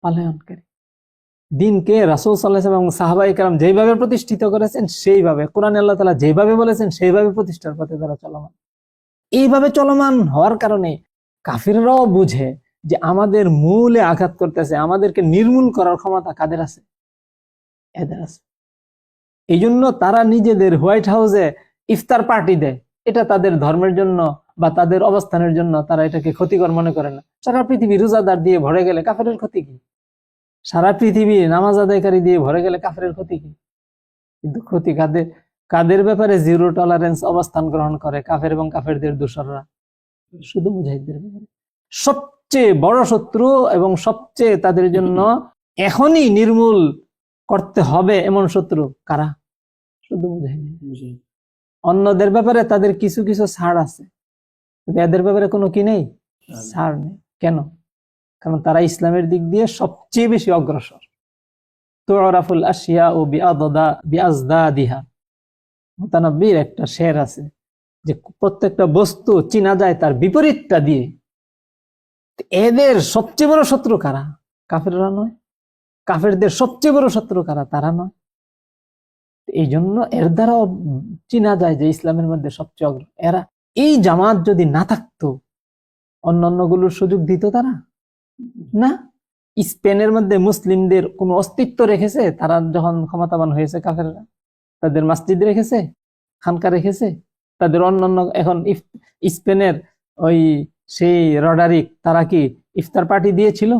পালায়নকারী। দিনকে রাসূল সাল্লাল্লাহু আলাইহি ওয়াসাল্লাম এবং সাহাবায়ে কেরাম যেভাবে প্রতিষ্ঠিত করেছেন সেইভাবে, কোরআনে আল্লাহ তাআলা যেভাবে বলেছেন সেইভাবে প্রতিষ্ঠার পথে তারা চলমান। এইভাবে চলমান হওয়ার কারণে কাফিররাও বুঝে যে আমাদের মূলে আঘাত করতেছে, আমাদেরকে নির্মূল করার ক্ষমতা কাদের আছে? এদের আছে। এই জন্য তারা নিজেদের হোয়াইট হাউসে ইফতার পার্টি দেয়। এটা তাদের ধর্মের জন্য বা তাদের অবস্থানের জন্য তারা এটাকে ক্ষতিকর মনে করে না। সারা পৃথিবী রোজাদার দিয়ে ভরে গেলে কাফেরের ক্ষতি কি? সারা পৃথিবী নামাজ আদায়কারী দিয়ে ভরে গেলে কাফেরের ক্ষতি কি? কিন্তু ক্ষতি কাদের ব্যাপারে জিরো টলারেন্স অবস্থান গ্রহণ করে? কাফের এবং কাফেরদের দোসররা। শুধু মুজাহিদদের ব্যাপারে সবচেয়ে বড় শত্রু এবং সবচেয়ে তাদের জন্য এখনই নির্মূল করতে হবে এমন শত্রু কারা? শুধু মুজাহিদ। অন্যদের ব্যাপারে তাদের কিছু কিছু ছাড় আছে, কিন্তু এদের ব্যাপারে কোনো কি নেই, ছাড় নেই। কেন? কারণ তারা ইসলামের দিক দিয়ে সবচেয়ে বেশি অগ্রসর। তুরাফুল আশিয়া ও বিআজদাদিহা, মুতানাব্বির একটা শের আছে যে প্রত্যেকটা বস্তু চিনা যায় তার বিপরীতটা দিয়ে। এদের সবচেয়ে বড় শত্রু কারা? কাফেররা নয়। কাফেরদের সবচেয়ে বড় শত্রু কারা? তারা নয়। এই জন্য এর দ্বারাও চিনা যায় যে ইসলামের মধ্যে সবচেয়ে অগ্র এরা। এই জামাত যদি না থাকতো অন্যান্যগুলোর সুযোগ দিত তারা? না। স্পেনের মধ্যে মুসলিমদের কোন অস্তিত্ব রেখেছে? তারা যখন ক্ষমতাবান হয়েছে কাফেররা তাদের মসজিদ রেখেছে, খানকা রেখেছে, তাদের অন্যান্য। এখন স্পেনের ওই সেই রডারিক তারা কি ইফতার পার্টি দিয়েছিল?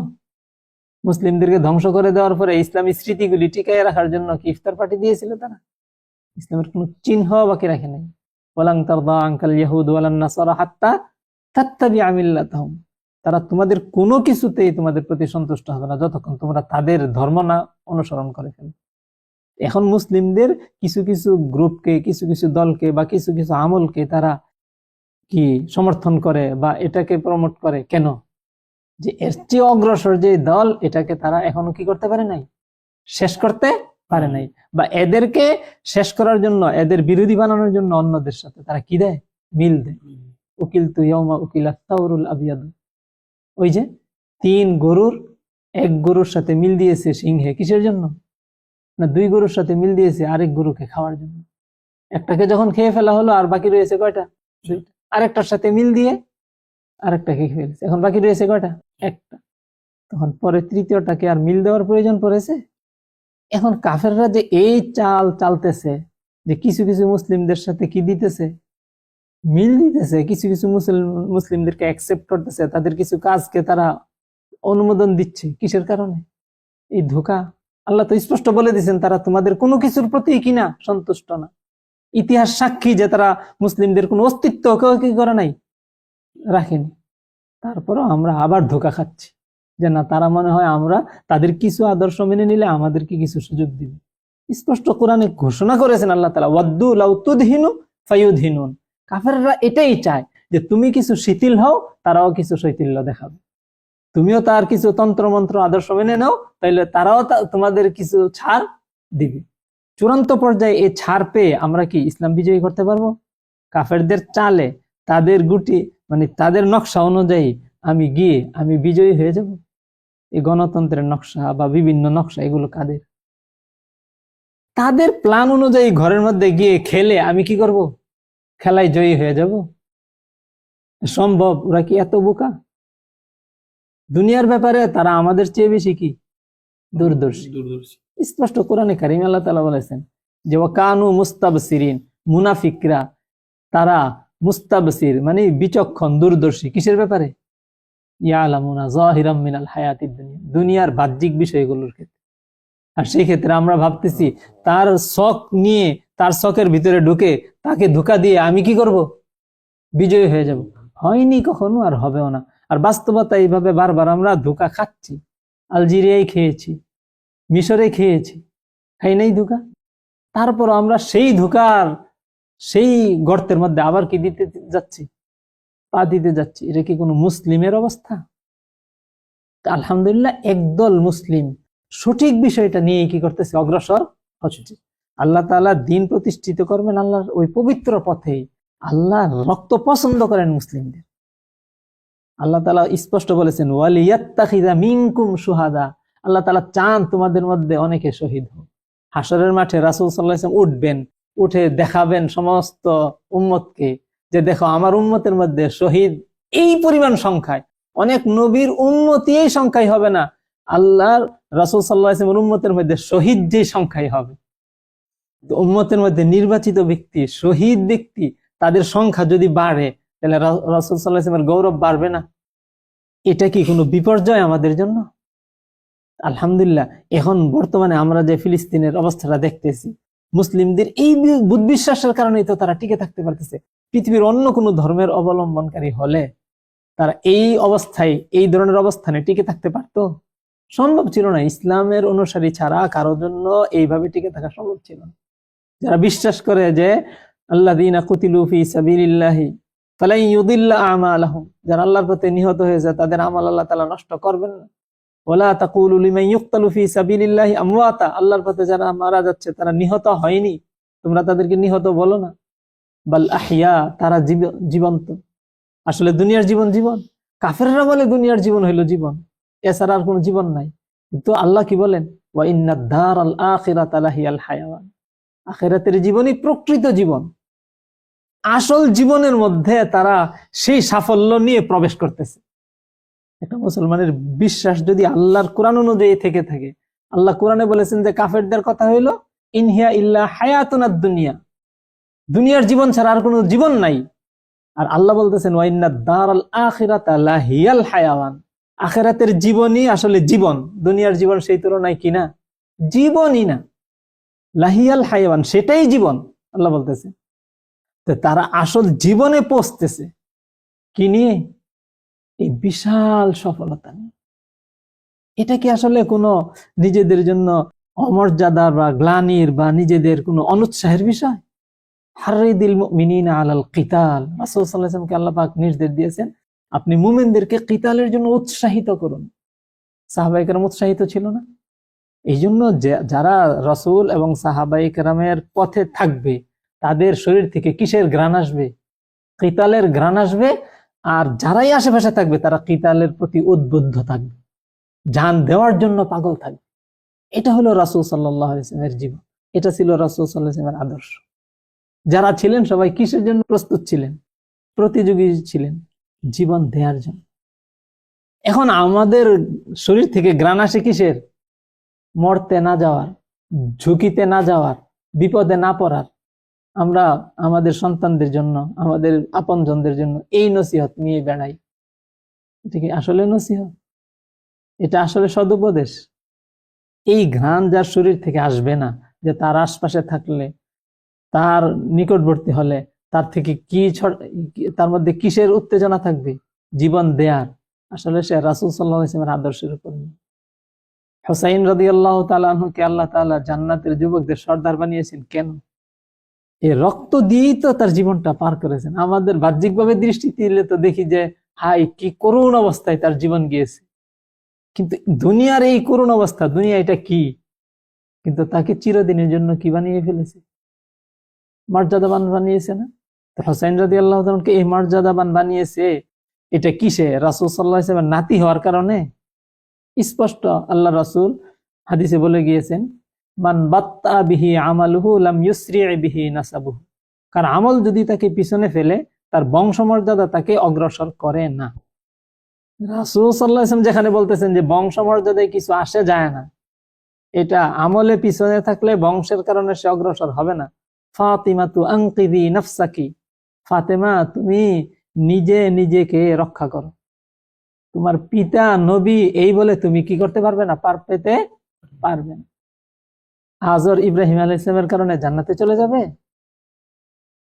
মুসলিমদেরকে ধ্বংস করে দেওয়ার পরে ইসলামী স্মৃতিগুলি টিকায় রাখার জন্য কি ইফতার পার্টি দিয়েছিল তারা? ইসলামের কোন চিহ্ন বাকি রাখে নাই। ওয়ালান তারদা আনকাল ইয়াহুদ ওয়ালান নাসারা হাত্তা তাত্তাবিআ মিল্লাতাহুম, তারা তোমাদের কোনো কিছুতেই তোমাদের প্রতি সন্তুষ্ট হবে না যতক্ষণ তোমরা তাদের ধর্ম না অনুসরণ করে ফেলো। এখন মুসলিমদের কিছু কিছু গ্রুপকে, কিছু কিছু দলকে বা কিছু কিছু আমলকে তারা কি সমর্থন করে বা এটাকে প্রমোট করে। কেন? যে এর চেয়ে অগ্রসর যে দল, এটাকে তারা এখনো কি করতে পারে নাই, শেষ করতে পারে নাই। বা এদেরকে শেষ করার জন্য, এদের বিরোধী বানানোর জন্য অন্যদের সাথে তারা কি দেয়, মিল দেয়। উকিল তু ইয়াউমা উকিলা তাওরুল আবিয়াদ, ওই যে তিন গরুর এক গরুর সাথে মিল দিয়েছে সিংহে, কিসের জন্য? না, দুই গরুর সাথে মিল দিয়েছে আরেক গরুকে খাওয়ার জন্য। একটাকে যখন খেয়ে ফেলা হলো আর বাকি রয়েছে কয়টা? দুইটা। আরেকটার সাথে মিল দিয়ে আরেকটাকে খেয়ে ফেলেছে, এখন বাকি রয়েছে কয়টা? একটা। তখন পরে তৃতীয়টাকে আর মিল দেওয়ার প্রয়োজন পড়েছে। এখন কাফেররা যে এই চাল চালতেছে যে কিছু কিছু মুসলিমদের সাথে কি দিতেছে, মিল দিতেছে, কিছু কিছু মুসলিমদেরকে অ্যাকসেপ্ট করতেছে, তাদের কিছু কাজকে তারা অনুমোদন দিচ্ছে। কিসের কারণে? এই ধোঁকা। আল্লাহ তো স্পষ্ট বলে দিয়েছেন তারা তোমাদের কোনো কিছুর প্রতি কিনা সন্তুষ্ট না। ইতিহাস সাক্ষী যে তারা মুসলিমদের কোনো অস্তিত্ব কি করে নাই, রাখেনি। তারপরও আমরা আবার ধোঁকা খাচ্ছি যে না, তারা মনে হয় আমরা তাদের কিছু আদর্শ মেনে নিলে আমাদেরকে কিছু সুযোগ দিবে। স্পষ্ট কোরআনে ঘোষণা করেছেন আল্লাহ তাআলা, ওয়াদ্দু লাউ তুদহিনু ফায়ুদহিনুন। কাফেররা এটাই চায় যে তুমি কিছু শিথিল হও, তারাও কিছু শৈথিল্য দেখাবে। তুমিও তার কিছু তন্ত্র মন্ত্র আদর্শ মেনে নাও, তাইলে তারাও তোমাদের কিছু ছাড় দিবে। চূড়ান্ত পর্যায়ে এই ছাড় পেয়ে আমরা কি ইসলাম বিজয়ী করতে পারবো? কাফেরদের চালে, তাদের গুটি মানে তাদের নকশা অনুযায়ী আমি বিজয়ী হয়ে যাব? এই গণতন্ত্রের নকশা বা বিভিন্ন নকশা, এগুলো কাদের? তাদের প্ল্যান অনুযায়ী ঘরের মধ্যে গিয়ে খেলে আমি কি করব? খেলায় জয়ী হয়ে যাব? সম্ভব? ওরা কি এত বোকা? দুনিয়ার ব্যাপারে তারা আমাদের চেয়ে বেশি কি দূরদর্শী। স্পষ্ট কোরআনে কারিম আল্লাহ তাআলা বলেছেন যে ওয়াকানু মুস্তাবসিরিন, মুনাফিকরা তারা মুস্তাবসির মানে বিচক্ষণ, দূরদর্শী। কিসের ব্যাপারে? ইয়ালামুনা যাহিরাম মিনাল হায়াতিদ দুনিয়া, দুনিয়ার বাহ্যিক বিষয়গুলোর ক্ষেত্রে। আর সেই ক্ষেত্রে আমরা ভাবতেছি তার শখ নিয়ে, তার শখের ভিতরে ঢুকে তাকে ধোঁকা দিয়ে আমি কি করব? বিজয়ী হয়ে যাব। হয়নি কখনো, আর হবেও না। আর বাস্তবতা এইভাবে বারবার আমরা ধোঁকা খাচ্ছি। আলজেরিয়ায় খেয়েছি, মিশরে খেয়েছি, খাই নাই ধোঁকা? তারপর আমরা সেই ধোঁকার সেই গর্তের মধ্যে আবার কি দিতে যাচ্ছি? পা দিতে যাচ্ছি। এটা কি কোনো মুসলিমের অবস্থা? আলহামদুলিল্লাহ, একদল মুসলিম সঠিক বিষয়টা নিয়ে কি করতেছে? অগ্রসর হচ্ছে। আল্লাহ তাআলা দিন প্রতিষ্ঠিত করবেন আল্লাহর ওই পবিত্র পথে। আল্লাহ রক্ত পছন্দ করেন মুসলিমদের। আল্লাহ তাআলা স্পষ্ট বলেছেন ওয়ালিয়াত্তাখিযা মিনকুম শুহাদা। আল্লাহ তাআলা চান তোমাদের মধ্যে অনেকে শহীদ হোক। হাশরের মাঠে রাসূল সাল্লাল্লাহু আলাইহি ওয়াসাল্লাম উঠবেন, উঠে দেখাবেন সমস্ত উম্মতকে যে দেখো আমার উম্মতের মধ্যে শহীদ এই পরিমাণ সংখ্যায়। অনেক নবীর উম্মতি এই সংখ্যায় হবে না, আল্লাহর রাসূল সাল্লাল্লাহু আলাইহি ওয়াসাল্লামের উম্মতের মধ্যে শহীদ যে সংখ্যায় হবে। তো উম্মতের মধ্যে নির্বাচিত ব্যক্তি, শহীদ ব্যক্তি, তাদের সংখ্যা যদি বাড়ে তাহলে রাসূল সাল্লাল্লাহু আলাইহি ওয়াসাল্লামের গৌরব বাড়বে না? এটা কি কোনো বিপর্যয় আমাদের জন্য? আলহামদুলিল্লাহ, এখন বর্তমানে আমরা যে ফিলিস্তিনের অবস্থাটা দেখতেছি, মুসলিমদের এই বুদ্ধিশ্বাসের কারণেই তো তারা টিকে থাকতে পারতেছে। পৃথিবীর অন্য কোনো ধর্মের অবলম্বনকারী হলে তারা এই অবস্থায়, এই ধরনের অবস্থানে টিকে থাকতে পারতো? সম্ভব ছিল না। ইসলামের অনুসারী ছাড়া কারোর জন্য এইভাবে টিকে থাকা সম্ভব ছিল না। যারা বিশ্বাস করে যে আল্লাযীনা কুতিলু ফী সাবিলিল্লাহি ফালান ইউদিল্লা আমালাহুম, যারা আল্লাহর পথে নিহত হয়েছে তাদের আমল আল্লাহ তাআলা নষ্ট করবেন না। ওয়ালা তাকুলু লিমান ইউকতালু ফী সাবিলিল্লাহি আমওয়াতা, আল্লাহর পথে যারা মারা যাচ্ছে তারা নিহত হয়নি, তোমরা তাদেরকে নিহত বলো না। বাল আহইয়া, তারা জীবন্ত। আসলে দুনিয়ার জীবন জীবন, কাফেররা বলে দুনিয়ার জীবন হইলো জীবন, এছাড়া আর কোনো জীবন নাই। কিন্তু আল্লাহ কি বলেন? ওয়া ইন্নাদ দারাল আখিরাতা লাহিয়াল হায়াওয়ান, আখিরাতের জীবনই প্রকৃত জীবন। আসল জীবনের মধ্যে তারা সেই সাফল্য নিয়ে প্রবেশ করতেছে। একটা মুসলমানের বিশ্বাস যদি আল্লাহর কোরআন অনুযায়ী থেকে থাকে, আল্লাহ কোরআনে বলেছেন যে কাফেরদের কথা হইলো ইনহিয়া ইল্লা হায়াতুনাদ দুনিয়া, দুনিয়ার জীবন ছাড়া আর কোনো জীবন নাই। আর আল্লাহ বলতেছেন ওয়া ইন্নাদ দারাল আখিরাতা লাহিয়াল হায়াওয়ান, আখিরাতের জীবনই আসলে জীবন, দুনিয়ার জীবন সেই তুলনায় কিনা জীবনই না। লাহিয়াল হায়াওয়ান, সেটাই জীবন আল্লাহ বলতেছে। তো তারা আসল জীবনে পৌঁছতেছে কি নিয়ে? এই বিশাল সফলতা নিয়ে। এটা কি আসলে কোনো নিজেদের জন্য অমর্যাদার বা গ্লানির বা নিজেদের কোনো অনুৎসাহের বিষয়? হাররিদিল মুমিনিনা আলাল কিতাল, রাসূল সাল্লাল্লাহু আলাইহি ওয়াসাল্লামকে আল্লাহ পাক নির্দেশ দিয়েছেন আপনি মুমিনদেরকে কিতালের জন্য উৎসাহিত করুন। সাহাবায়ে কেরাম উৎসাহিত ছিল না? এই জন্য যারা রাসূল এবং সাহাবায়ে কেরামের পথে থাকবে তাদের শরীর থেকে কিসের ঘ্রাণ আসবে? কিতালের ঘ্রাণ আসবে। আর যারাই আশেপাশে থাকবে তারা কিতালের প্রতি উদ্বুদ্ধ থাকবে, জান দেওয়ার জন্য পাগল থাকবে। এটা হলো রাসূল সাল্লাল্লাহু আলাইহি ওয়াসাল্লামের জীবন, এটা ছিল রাসূল সাল্লাল্লাহু আলাইহি ওয়াসাল্লামের আদর্শ। যারা ছিলেন সবাই কিসের জন্য প্রস্তুত ছিলেন? প্রতিযোগী ছিলেন, জীবন দেওয়ার জন্য। এখন আমাদের শরীর থেকে ঘ্রাণ আসে কিসের? মরতে না যাওয়ার, ঝুঁকিতে না যাওয়ার, বিপদে না পড়ার। আমরা আমাদের সন্তানদের জন্য, আমাদের আপনজনদের জন্য এই নসিহত নিয়ে বেড়াই। এটা কি আসলে নসিহত? এটা আসলে সদুপদেশ? এই ঘ্রাণ যার শরীর থেকে আসবে না, যে তার আশপাশে থাকলে, তার নিকটবর্তী হলে তার থেকে তার মধ্যে কিসের উত্তেজনা থাকবে? জীবন দেয়ার। আসলে সে রাসূল সাল্লাল্লাহু আলাইহি ওয়াসাল্লামের আদর্শের উপর। হুসাইন রাদিয়াল্লাহু তাআলা আনহুকে আল্লাহ তাআলা জান্নাতের যুবকদের সর্দার বানিয়েছেন কেন? এই রক্ত দিয়েই তো তার জীবনটা পার করেছেন। আমাদের বাহ্যিকভাবে দৃষ্টি দিলে তো দেখি যে হাই কি করুণ অবস্থায় তার জীবন গিয়েছে, কিন্তু দুনিয়ার এই করুণ অবস্থা, দুনিয়া এটা কি, কিন্তু তাকে চিরদিনের জন্য কি বানিয়ে ফেলেছে? মর্যাদাবান বানিয়েছে না? তো হুসাইন রাদিয়াল্লাহু তাআলাকে এই মর্যাদাবান বানিয়েছে, এটা কিসে? রাসূল সাল্লাল্লাহু আলাইহি ওয়াসাল্লামের নাতি হওয়ার কারণে। স্পষ্ট আল্লাহ রাসূল হাদিসে বলে গিয়েছেন, মান বাত্তা বিহি আমালুহু লাম ইউসরি বিহি নাসাবুহু। কার আমল যদি তাকে পিছনে ফেলে, তার বংশমর্যাদা তাকে অগ্রসর করে না। রাসূল সাল্লাল্লাহু আলাইহি ওয়াসাল্লাম যেখানে বলতেছেন যে বংশমর্যাদায় কিছু আসে যায় না, এটা আমলে পিছনে থাকলে বংশের কারণে সে অগ্রসর হবে না। ফাতিমা তু আনকিদি নাফসাকি, ফাতেমা তুমি নিজে নিজেকে রক্ষা করো। তোমার পিতা নবী এই বলে তুমি কি করতে পারবে না, পার পেতে পারবে না। হাজর ইব্রাহিম আলাইহিস সালামের কারণে জান্নাতে চলে যাবে?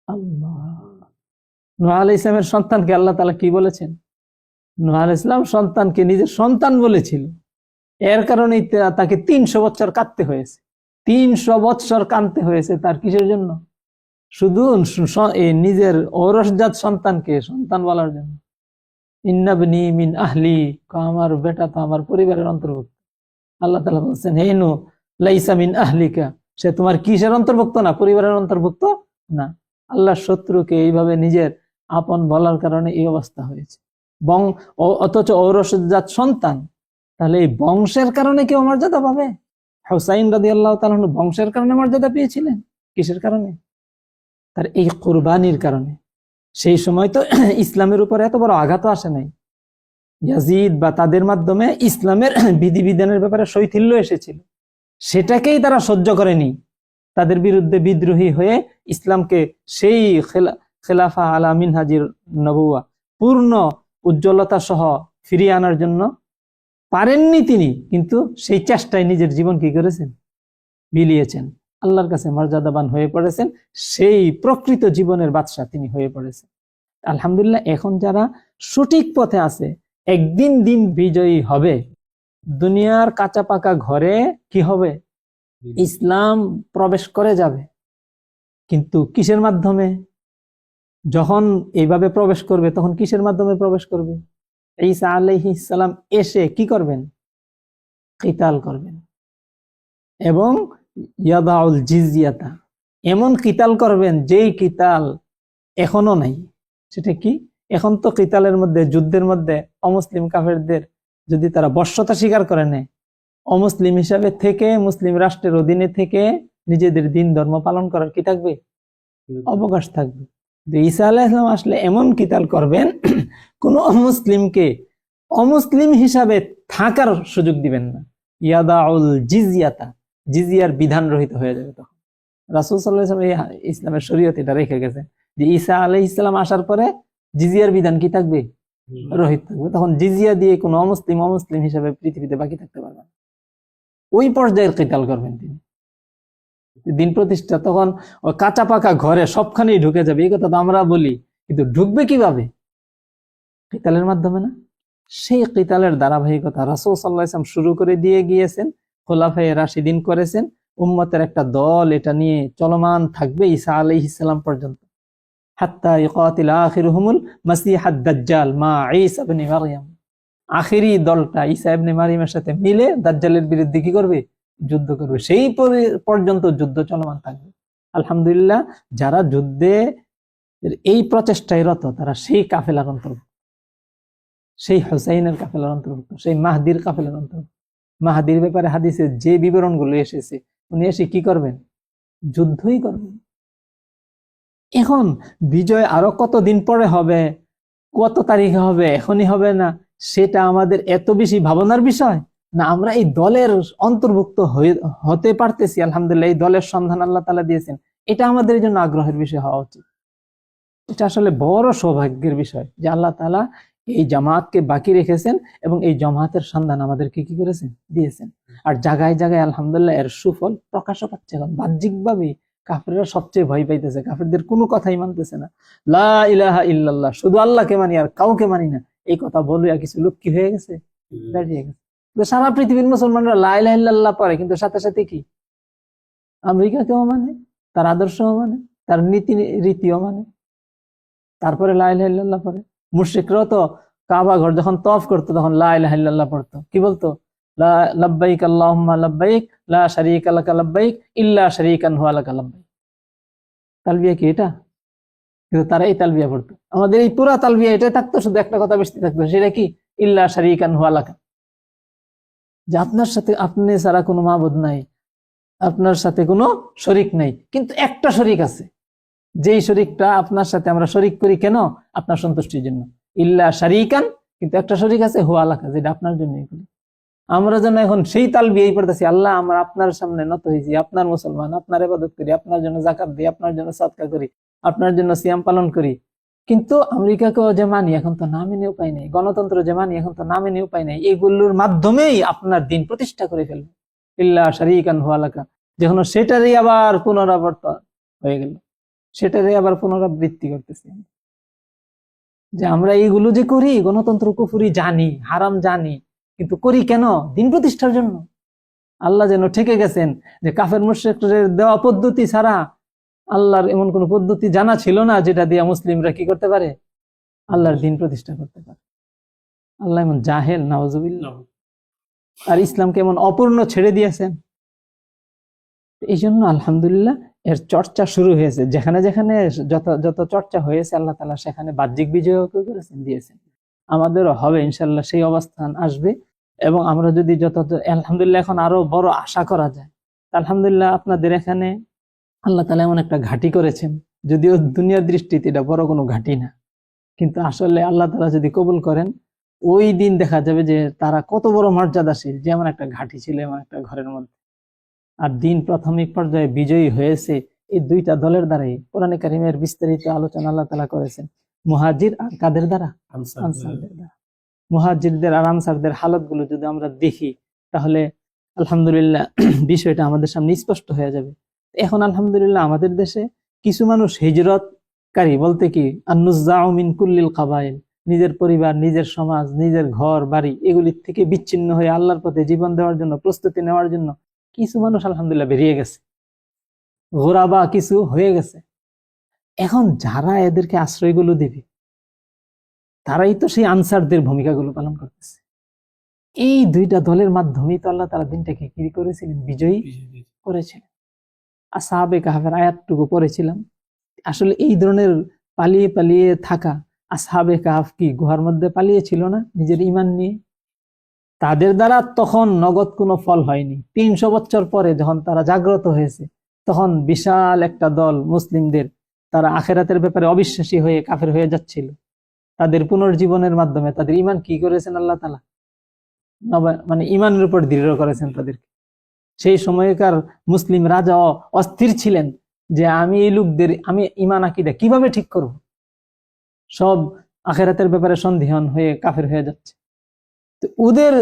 আল্লাহ। নূহ আলাইহিস সালামের সন্তানকে আল্লাহ তাআলা কি বলেছেন? নূহ আলাইহিস সালাম সন্তানকে নিজের সন্তান বলেছিল, এর কারণেই তাকে 300 বছর কাঁদতে হয়েছে। 300 বছর কাঁদতে হয়েছে তার কিসের জন্য? শুধু নিজের ঔরসজাত সন্তানকে সন্তান বলার জন্য। ইন্নাবনি মিন আহলি, আমার বেটা তো আমার পরিবারের অন্তর্ভুক্ত। আল্লাহ তাআলা বলছেন হে নূহ লাইসা মিন আহলিকা, সে তোমার কিসের অন্তর্ভুক্ত না? পরিবারের অন্তর্ভুক্ত না। আল্লাহর শত্রুকে এইভাবে নিজের আপন বলার কারণে এই অবস্থা হয়েছে। অথচ ঔরসজাত সন্তান, তাহলে এই বংশের কারণে কেউ মর্যাদা পাবে? হুসাইন রাদিয়াল্লাহু তাআলা বংশের কারণে মর্যাদা পেয়েছিলেন। কিসের কারণে? তার এই কুরবানির কারণে। সেই সময় তো ইসলামের উপর এত বড় আঘাত আসে নাই। ইয়াজিদ বা তাদের মাধ্যমে ইসলামের বিধিবিধানের ব্যাপারে শৈথিল্য এসেছিল, সেটাকেই তারা সহ্য করেনি। তাদের বিরুদ্ধে বিদ্রোহী হয়ে ইসলামকে সেই খেলাফা আলা মিনহাজির নবুয়া পূর্ণ উজ্জ্বলতা সহ ফিরিয়ে আনার জন্য পারেননি তিনি, কিন্তু সেই চেষ্টায় নিজের জীবন কি করেছেন? বিলিয়েছেন। আল্লাহর কাছে মর্যাদাবান হয়ে পড়েছেন, সেই প্রকৃত জীবনের বাদশা তিনি হয়ে পড়েছেন। আলহামদুলিল্লাহ, এখন যারা সঠিক পথে আছে একদিন দিন বিজয়ী হবে। দুনিয়ার কাঁচা পাকা ঘরে কি হবে? ইসলাম প্রবেশ করে যাবে। কিন্তু কিসের মাধ্যমে? যখন এইভাবে প্রবেশ করবে তখন কিসের মাধ্যমে প্রবেশ করবে? ঈসা আলাইহিস সালাম এসে কি করবেন? কিতাল করবেন এবং ইয়াদাউল জিজিয়াতা, এমন কিতাল করবেন যেই কিতাল এখনো নাই। সেটা কি? এখন তো কিতালের মধ্যে, যুদ্ধের মধ্যে অমুসলিম কাফেরদের যদি তারা বশ্যতা স্বীকার করে নেয়, অমুসলিম হিসাবে থেকে মুসলিম রাষ্ট্রের অধীনে থেকে নিজেদের দিন ধর্ম পালন করার কি থাকবে? অবকাশ থাকবে। ঈসা আলাইহিস সালাম আসলে এমন কিতাল করবেন, কোন অমুসলিমকে অমুসলিম হিসাবে থাকার সুযোগ দিবেন না। ইয়াদাউল জিজিয়াতা, জিজিয়ার বিধান রহিত হয়ে যাবে। তখন রাসূল সাল্লাল্লাহু আলাইহি ওয়াসাল্লাম ইসলামের শরীয়ত এটা রেখে গেছে যে ঈসা আলাইহিস সালাম আসার পরে জিজিয়ার বিধান কি থাকবে? রহিত থাকবে। তখন জিজিয়া দিয়ে কোনো অমুসলিম হিসাবে পৃথিবীতে বাকি থাকতে পারবে না। ওই পর্যায়ের কিতাল করবেন তিনি, দিন প্রতিষ্ঠা। তখন ওই কাঁচা পাকা ঘরে সবখানেই ঢুকে যাবে, এই কথা তো আমরা বলি, কিন্তু ঢুকবে কিভাবে? কিতালের মাধ্যমে না? সেই কিতালের ধারাবাহিকতা রাসূল সাল্লাল্লাহু আলাইহি ওয়াসাল্লাম শুরু করে দিয়ে গিয়েছেন, খোলাফায়ে রাশিদিন করেছেন, উম্মতের একটা দল এটা নিয়ে চলমান থাকবে ঈসা আলাইহিস সালাম পর্যন্ত। হাত্তা ইকাতিল আখিরুহুমুল মাসিহাদ দাজ্জাল মা ঈসা ইবনে মারইয়াম, আখেরি দলটা ঈসা ইবনে মারইয়ামের সাথে মিলে দাজ্জালের বিরুদ্ধে কি করবে? যুদ্ধ করবে। সেই পর্যন্ত যুদ্ধ চলমান থাকবে। আলহামদুলিল্লাহ, যারা যুদ্ধে এই প্রচেষ্টায় রত তারা সেই কাফেলার অন্তর্ভুক্ত, সেই হুসাইনের কাফেলার অন্তর্ভুক্ত, সেই মাহদির কাফেলার অন্তর্ভুক্ত। মাহদির ব্যাপারে হাদিসে যে বিবরণগুলো এসেছে, উনি এসে কি করবেন? যুদ্ধই করবেন। এখন বিজয় আরো কতদিন পরে হবে, কত তারিখে হবে, এখনই হবে না, সেটা আমাদের এত বেশি ভাবনার বিষয় না। আমরা এই দলের অন্তর্ভুক্ত হতে পারতেছি, আলহামদুলিল্লাহ, এই দলের সন্ধান আল্লাহ তাআলা দিয়েছেন, এটা আমাদের জন্য আগ্রহের বিষয় হওয়া উচিত। এটা আসলে বড় সৌভাগ্যের বিষয় যে আল্লাহ তাআলা এই জামাতকে বাকি রেখেছেন এবং এই জামাতের সন্ধান আমাদেরকে কি করেছেন? দিয়েছেন। আর জায়গায় জায়গায় আলহামদুলিল্লাহ এর সুফল প্রকাশও পাচ্ছে। এখন বাহ্যিকভাবে কাফেররা সবচেয়ে ভয় পাইতেছে, কাফেরদের কোনো কথাই মানতেছে না। লা ইলাহা ইল্লাল্লাহ, শুধু আল্লাহকে মানি আর কাউকে মানি না, এই কথা বলে আর কিছু লোক কি হয়ে গেছে, দাঁড়িয়ে গেছে। তো সারা পৃথিবীর মুসলমানরা লা ইলাহা ইল্লাল্লাহ পড়ে, কিন্তু সাথে সাথে কি আমেরিকাকেও মানে, তার আদর্শও মানে, তার নীতি রীতিও মানে, তারপরে লা ইলাহা ইল্লাল্লাহ পড়ে। মুশরিকরাও তো কাবা ঘর যখন তওয়াফ করতো তখন লা ইলাহা ইল্লাল্লাহ পড়তো, কি বলতো, লাব্বাইক আল্লাহুম্মা লাব্বাইক লা শারীকা লাকা লাব্বাইক ইল্লা শারীকান হুয়া লাকা লাব্বাইক। তালবিয়া কি এটা? কিন্তু তারা এই তালবিয়া পড়তো। আমাদের এই পুরা তালবিয়া এটাই থাকতো, শুধু একটা কথা বেশি থাকতো, সেটা কি, ইল্লা শারীকান হুয়া লাকা, যে আপনার সাথে আপনি ছাড়া কোনো মাবুদ নাই, আপনার সাথে কোনো শরীক নাই, কিন্তু একটা শরীক আছে, যেই শরীকটা আপনার সাথে আমরা শরীক করি কেন, আপনার সন্তুষ্টির জন্য, ইল্লা শারীকান, কিন্তু একটা শরীক আছে হুয়া লাকা, যেটা আপনার জন্যই করি। আমরা যেন এখন সেই তালবিয়াই পড়তেছি, আল্লাহ আমরা আপনার সামনে নত হয়েছি, আপনার মুসলমান, আপনার ইবাদত করি, আপনার জন্য যাকাত দিই, আপনার জন্য সাদকা করি, আপনার জন্য সিয়াম পালন করি। কিন্তু আমেরিকাকেও যে মানি, এখন তো না মেনে উপায় নেই, গণতন্ত্র যে মানি, এখন তো না মেনে উপায় নেই, এইগুলোর মাধ্যমেই আপনার দিন প্রতিষ্ঠা করে ফেলবে, ইল্লা শারীকান হুয়া লাকা। যখন সেটারই আবার পুনরাবর্তন হয়ে গেল, সেটারই আবার পুনরাবৃত্তি করতেছি, যে আমরা এইগুলো যে করি, গণতন্ত্র কুফরি জানি, হারাম জানি, কিন্তু করি কেন, দিন প্রতিষ্ঠার জন্য। আল্লাহ যেন ঠেকে গেছেন যে কাফের মুশরিকদের দেওয়া পদ্ধতি ছাড়া আল্লাহর এমন কোন পদ্ধতি জানা ছিল না যেটা দিয়ে মুসলিমরা কি করতে পারে, আল্লাহর দিন প্রতিষ্ঠা করতে পারে। আল্লাহ এমন জাহেল, নাউজুবিল্লাহ। আর ইসলামকে এমন অপূর্ণ ছেড়ে দিয়েছেন। এই জন্য আলহামদুলিল্লাহ এর চর্চা শুরু হয়েছে, যেখানে যেখানে যত যত চর্চা হয়েছে আল্লাহ তাআলা সেখানে বাহ্যিক বিজয় করেছেন, দিয়েছেন। আমাদেরও হবে ইনশাআল্লাহ, সেই অবস্থান আসবে। এবং আমরা যদি যত, আলহামদুলিল্লাহ এখন আরো বড় আশা করা যায়। আলহামদুলিল্লাহ আপনাদের এখানে আল্লাহ তাআলা এমন একটা ঘাঁটি করেছেন, যদিও দুনিয়ার দৃষ্টিতে এটা বড় কোনো ঘাঁটি না, কিন্তু আসলে আল্লাহ তাআলা যদি কবুল করেন, ওই দিন দেখা যাবে যে তারা কত বড় মর্যাদাশীল, যেমন একটা ঘাঁটি ছিল এমন একটা ঘরের মধ্যে। আর দিন প্রাথমিক পর্যায়ে বিজয়ী হয়েছে এই দুইটা দলের দ্বারাই। কোরআনে কারিমের বিস্তারিত আলোচনা আল্লাহ তাআলা করেছেন মুহাজির আর কাদের দ্বারা, আনসারদের দ্বারা। মুহাজিরদের আর আনসারদের হালত গুলো যদি আমরা দেখি, তাহলে আলহামদুলিল্লাহ বিষয়টা আমাদের সামনে স্পষ্ট হয়ে যাবে। এখন আলহামদুলিল্লাহ আমাদের দেশে কিছু মানুষ হিজরতকারী, বলতে কি আন-নুযাউ মিন কুল্লিল কাবাইল, নিজের পরিবার, নিজের সমাজ, নিজের ঘর বাড়ি, এগুলির থেকে বিচ্ছিন্ন হয়ে আল্লাহর পথে জীবন দেওয়ার জন্য, প্রস্তুতি নেওয়ার জন্য কিছু মানুষ আলহামদুলিল্লাহ বেরিয়ে গেছে, গোরাবা কিছু হয়ে গেছে। এখন যারা এদেরকে আশ্রয়গুলো দিবে, তারাই তো সেই আনসারদের ভূমিকাগুলো পালন করতেছে। এই দুইটা দলের মাধ্যমেই তো আল্লাহ তাআলা দিনটাকে কি করেছিলেন, বিজয়ী করেছিলেন। আসহাবে কাহফের আয়াতটুকু পড়েছিলাম। আসলে এই ধরনের পালিয়ে পালিয়ে থাকা, আসহাবে কাহফ কি গুহার মধ্যে পালিয়ে ছিল না নিজের ঈমান নিয়ে? তাদের দ্বারা তখন নগদ কোনো ফল হয়নি। 300 বছর পরে যখন তারা জাগ্রত হয়েছে, তখন বিশাল একটা দল মুসলিমদের, তারা আখেরাতের ব্যাপারে অবিশ্বাসী হয়ে কাফের হয়ে যাচ্ছিল। তাদের পুনর্জীবনের মাধ্যমে তাদের ঈমান কি করেছেন আল্লাহ তাআলা, মানে ঈমানের উপর দৃঢ় করেছেন তাদেরকে। সেই সময়কার মুসলিম রাজা অস্থির ছিলেন যে আমি এই লোকদের, আমি ঈমান আকীদা কিভাবে ঠিক করব, সব আখেরাতের ব্যাপারে সন্দিহান হয়ে কাফের হয়ে যাচ্ছে। তো ওদের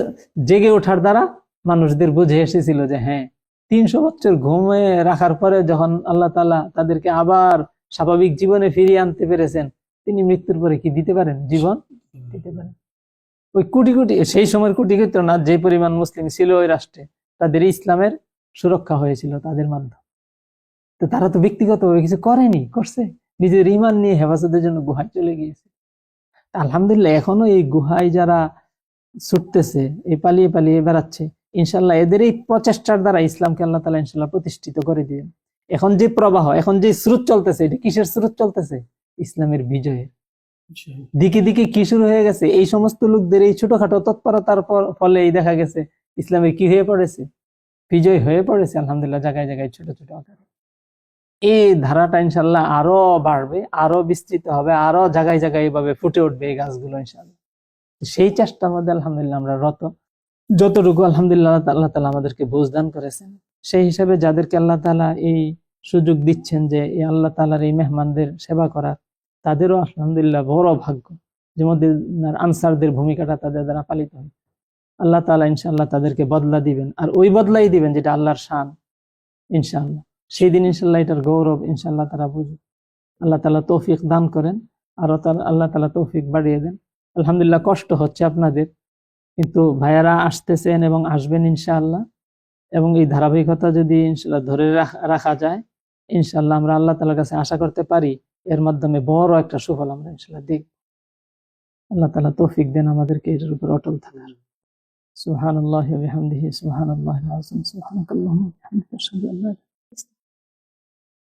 জেগে ওঠার দ্বারা মানুষদের বুঝে এসেছিল যে হ্যাঁ, 300 বছর ঘুমিয়ে রাখার পরে যখন আল্লাহ তাআলা তাদেরকে আবার স্বাভাবিক জীবনে ফিরিয়ে আনতে পেরেছেন, তিনি মৃত্যুর পরে কি দিতে পারেন, জীবন দিতে পারেন। ওই কোটি কোটি, সেই সময়ের কোটি কোটি না, যে পরিমাণ মুসলিম ছিল ওই রাষ্ট্রে, তাদের ইসলামের সুরক্ষা হয়েছিল তাদের মাধ্যমে। তো তারা তো ব্যক্তিগতভাবে কিছু করেনি, করছে নিজের ঈমান নিয়ে হেফাজতের জন্য গুহায় চলে গিয়েছে। আলহামদুলিল্লাহ এখনো এই গুহায় যারা ছুটতেছে, এই পালিয়ে পালিয়ে বেড়াচ্ছে, ইনশাল্লাহ এদের এই প্রচেষ্টার দ্বারা ইসলামকে আল্লাহ তাআলা ইনশাল্লাহ প্রতিষ্ঠিত করে দিবেন। এখন যে প্রবাহ, এখন যে স্রোত চলতেছে, এটা কিসের স্রোত চলতেছে? ইসলামের বিজয়ের। দিকে দিকে কি শুরু হয়ে গেছে? এই সমস্ত লোকদের এই ছোটখাটো তৎপরতার ফলেই দেখা গেছে ইসলামের কি হয়ে পড়েছে, বিজয় হয়ে পড়েছে আলহামদুলিল্লাহ, জায়গায় জায়গায় ছোট ছোট আকারে। এই ধারাটা ইনশাল্লাহ আরো বাড়বে, আরো বিস্তৃত হবে, আরো জায়গায় জায়গায় এভাবে ফুটে উঠবে এই গাছগুলো ইনশাল্লাহ। সেই চেষ্টার মধ্যে আলহামদুলিল্লাহ আমরা রত। যতটুকু আলহামদুলিল্লাহ আল্লাহ তাআলা আমাদেরকে বুঝদান করেছেন, সেই হিসাবে যাদেরকে আল্লাহ তাআলা এই সুযোগ দিচ্ছেন যে এই আল্লাহ তাআলার এই মেহমানদের সেবা করার, তাদেরও আলহামদুলিল্লাহ বড় ভাগ্য যে মদিনার আনসারদের ভূমিকাটা তাদের দ্বারা পালিত হয়। আল্লাহ তাআলা ইনশাআল্লাহ তাদেরকে বদলা দিবেন, আর ওই বদলাই দিবেন যেটা আল্লাহর শান ইনশাআল্লাহ। সেই দিন ইনশাল্লাহ এটার গৌরব ইনশাল্লাহ তারা বুঝে। আল্লাহ তাআলা তৌফিক দান করেন, আরো আল্লাহ তাআলা তৌফিক বাড়িয়ে দেন। আলহামদুলিল্লাহ কষ্ট হচ্ছে আপনাদের, কিন্তু ভাইয়ারা আসতেছেন এবং আসবেন ইনশাআল্লাহ, এবং এই ধারাবাহিকতা যদি ইনশাআল্লাহ ধরে রাখা যায়, ইনশাআল্লাহ আমরা আল্লাহ তাআলার কাছে আশা করতে পারি এর মাধ্যমে বড় একটা সুফল আমরা ইনশাআল্লাহ দেখব। আল্লাহ তাআলা তৌফিক দেন আমাদেরকে এটার উপর অটল থাকার। সুবহানাল্লাহি ওয়া বিহামদিহি, সুবহানাল্লাহিল আযীম, সুবহানাকাল্লাহুম্মা ওয়া বিহামদিকা, আশহাদু আল্লা ইলাহা ইল্লা আনতা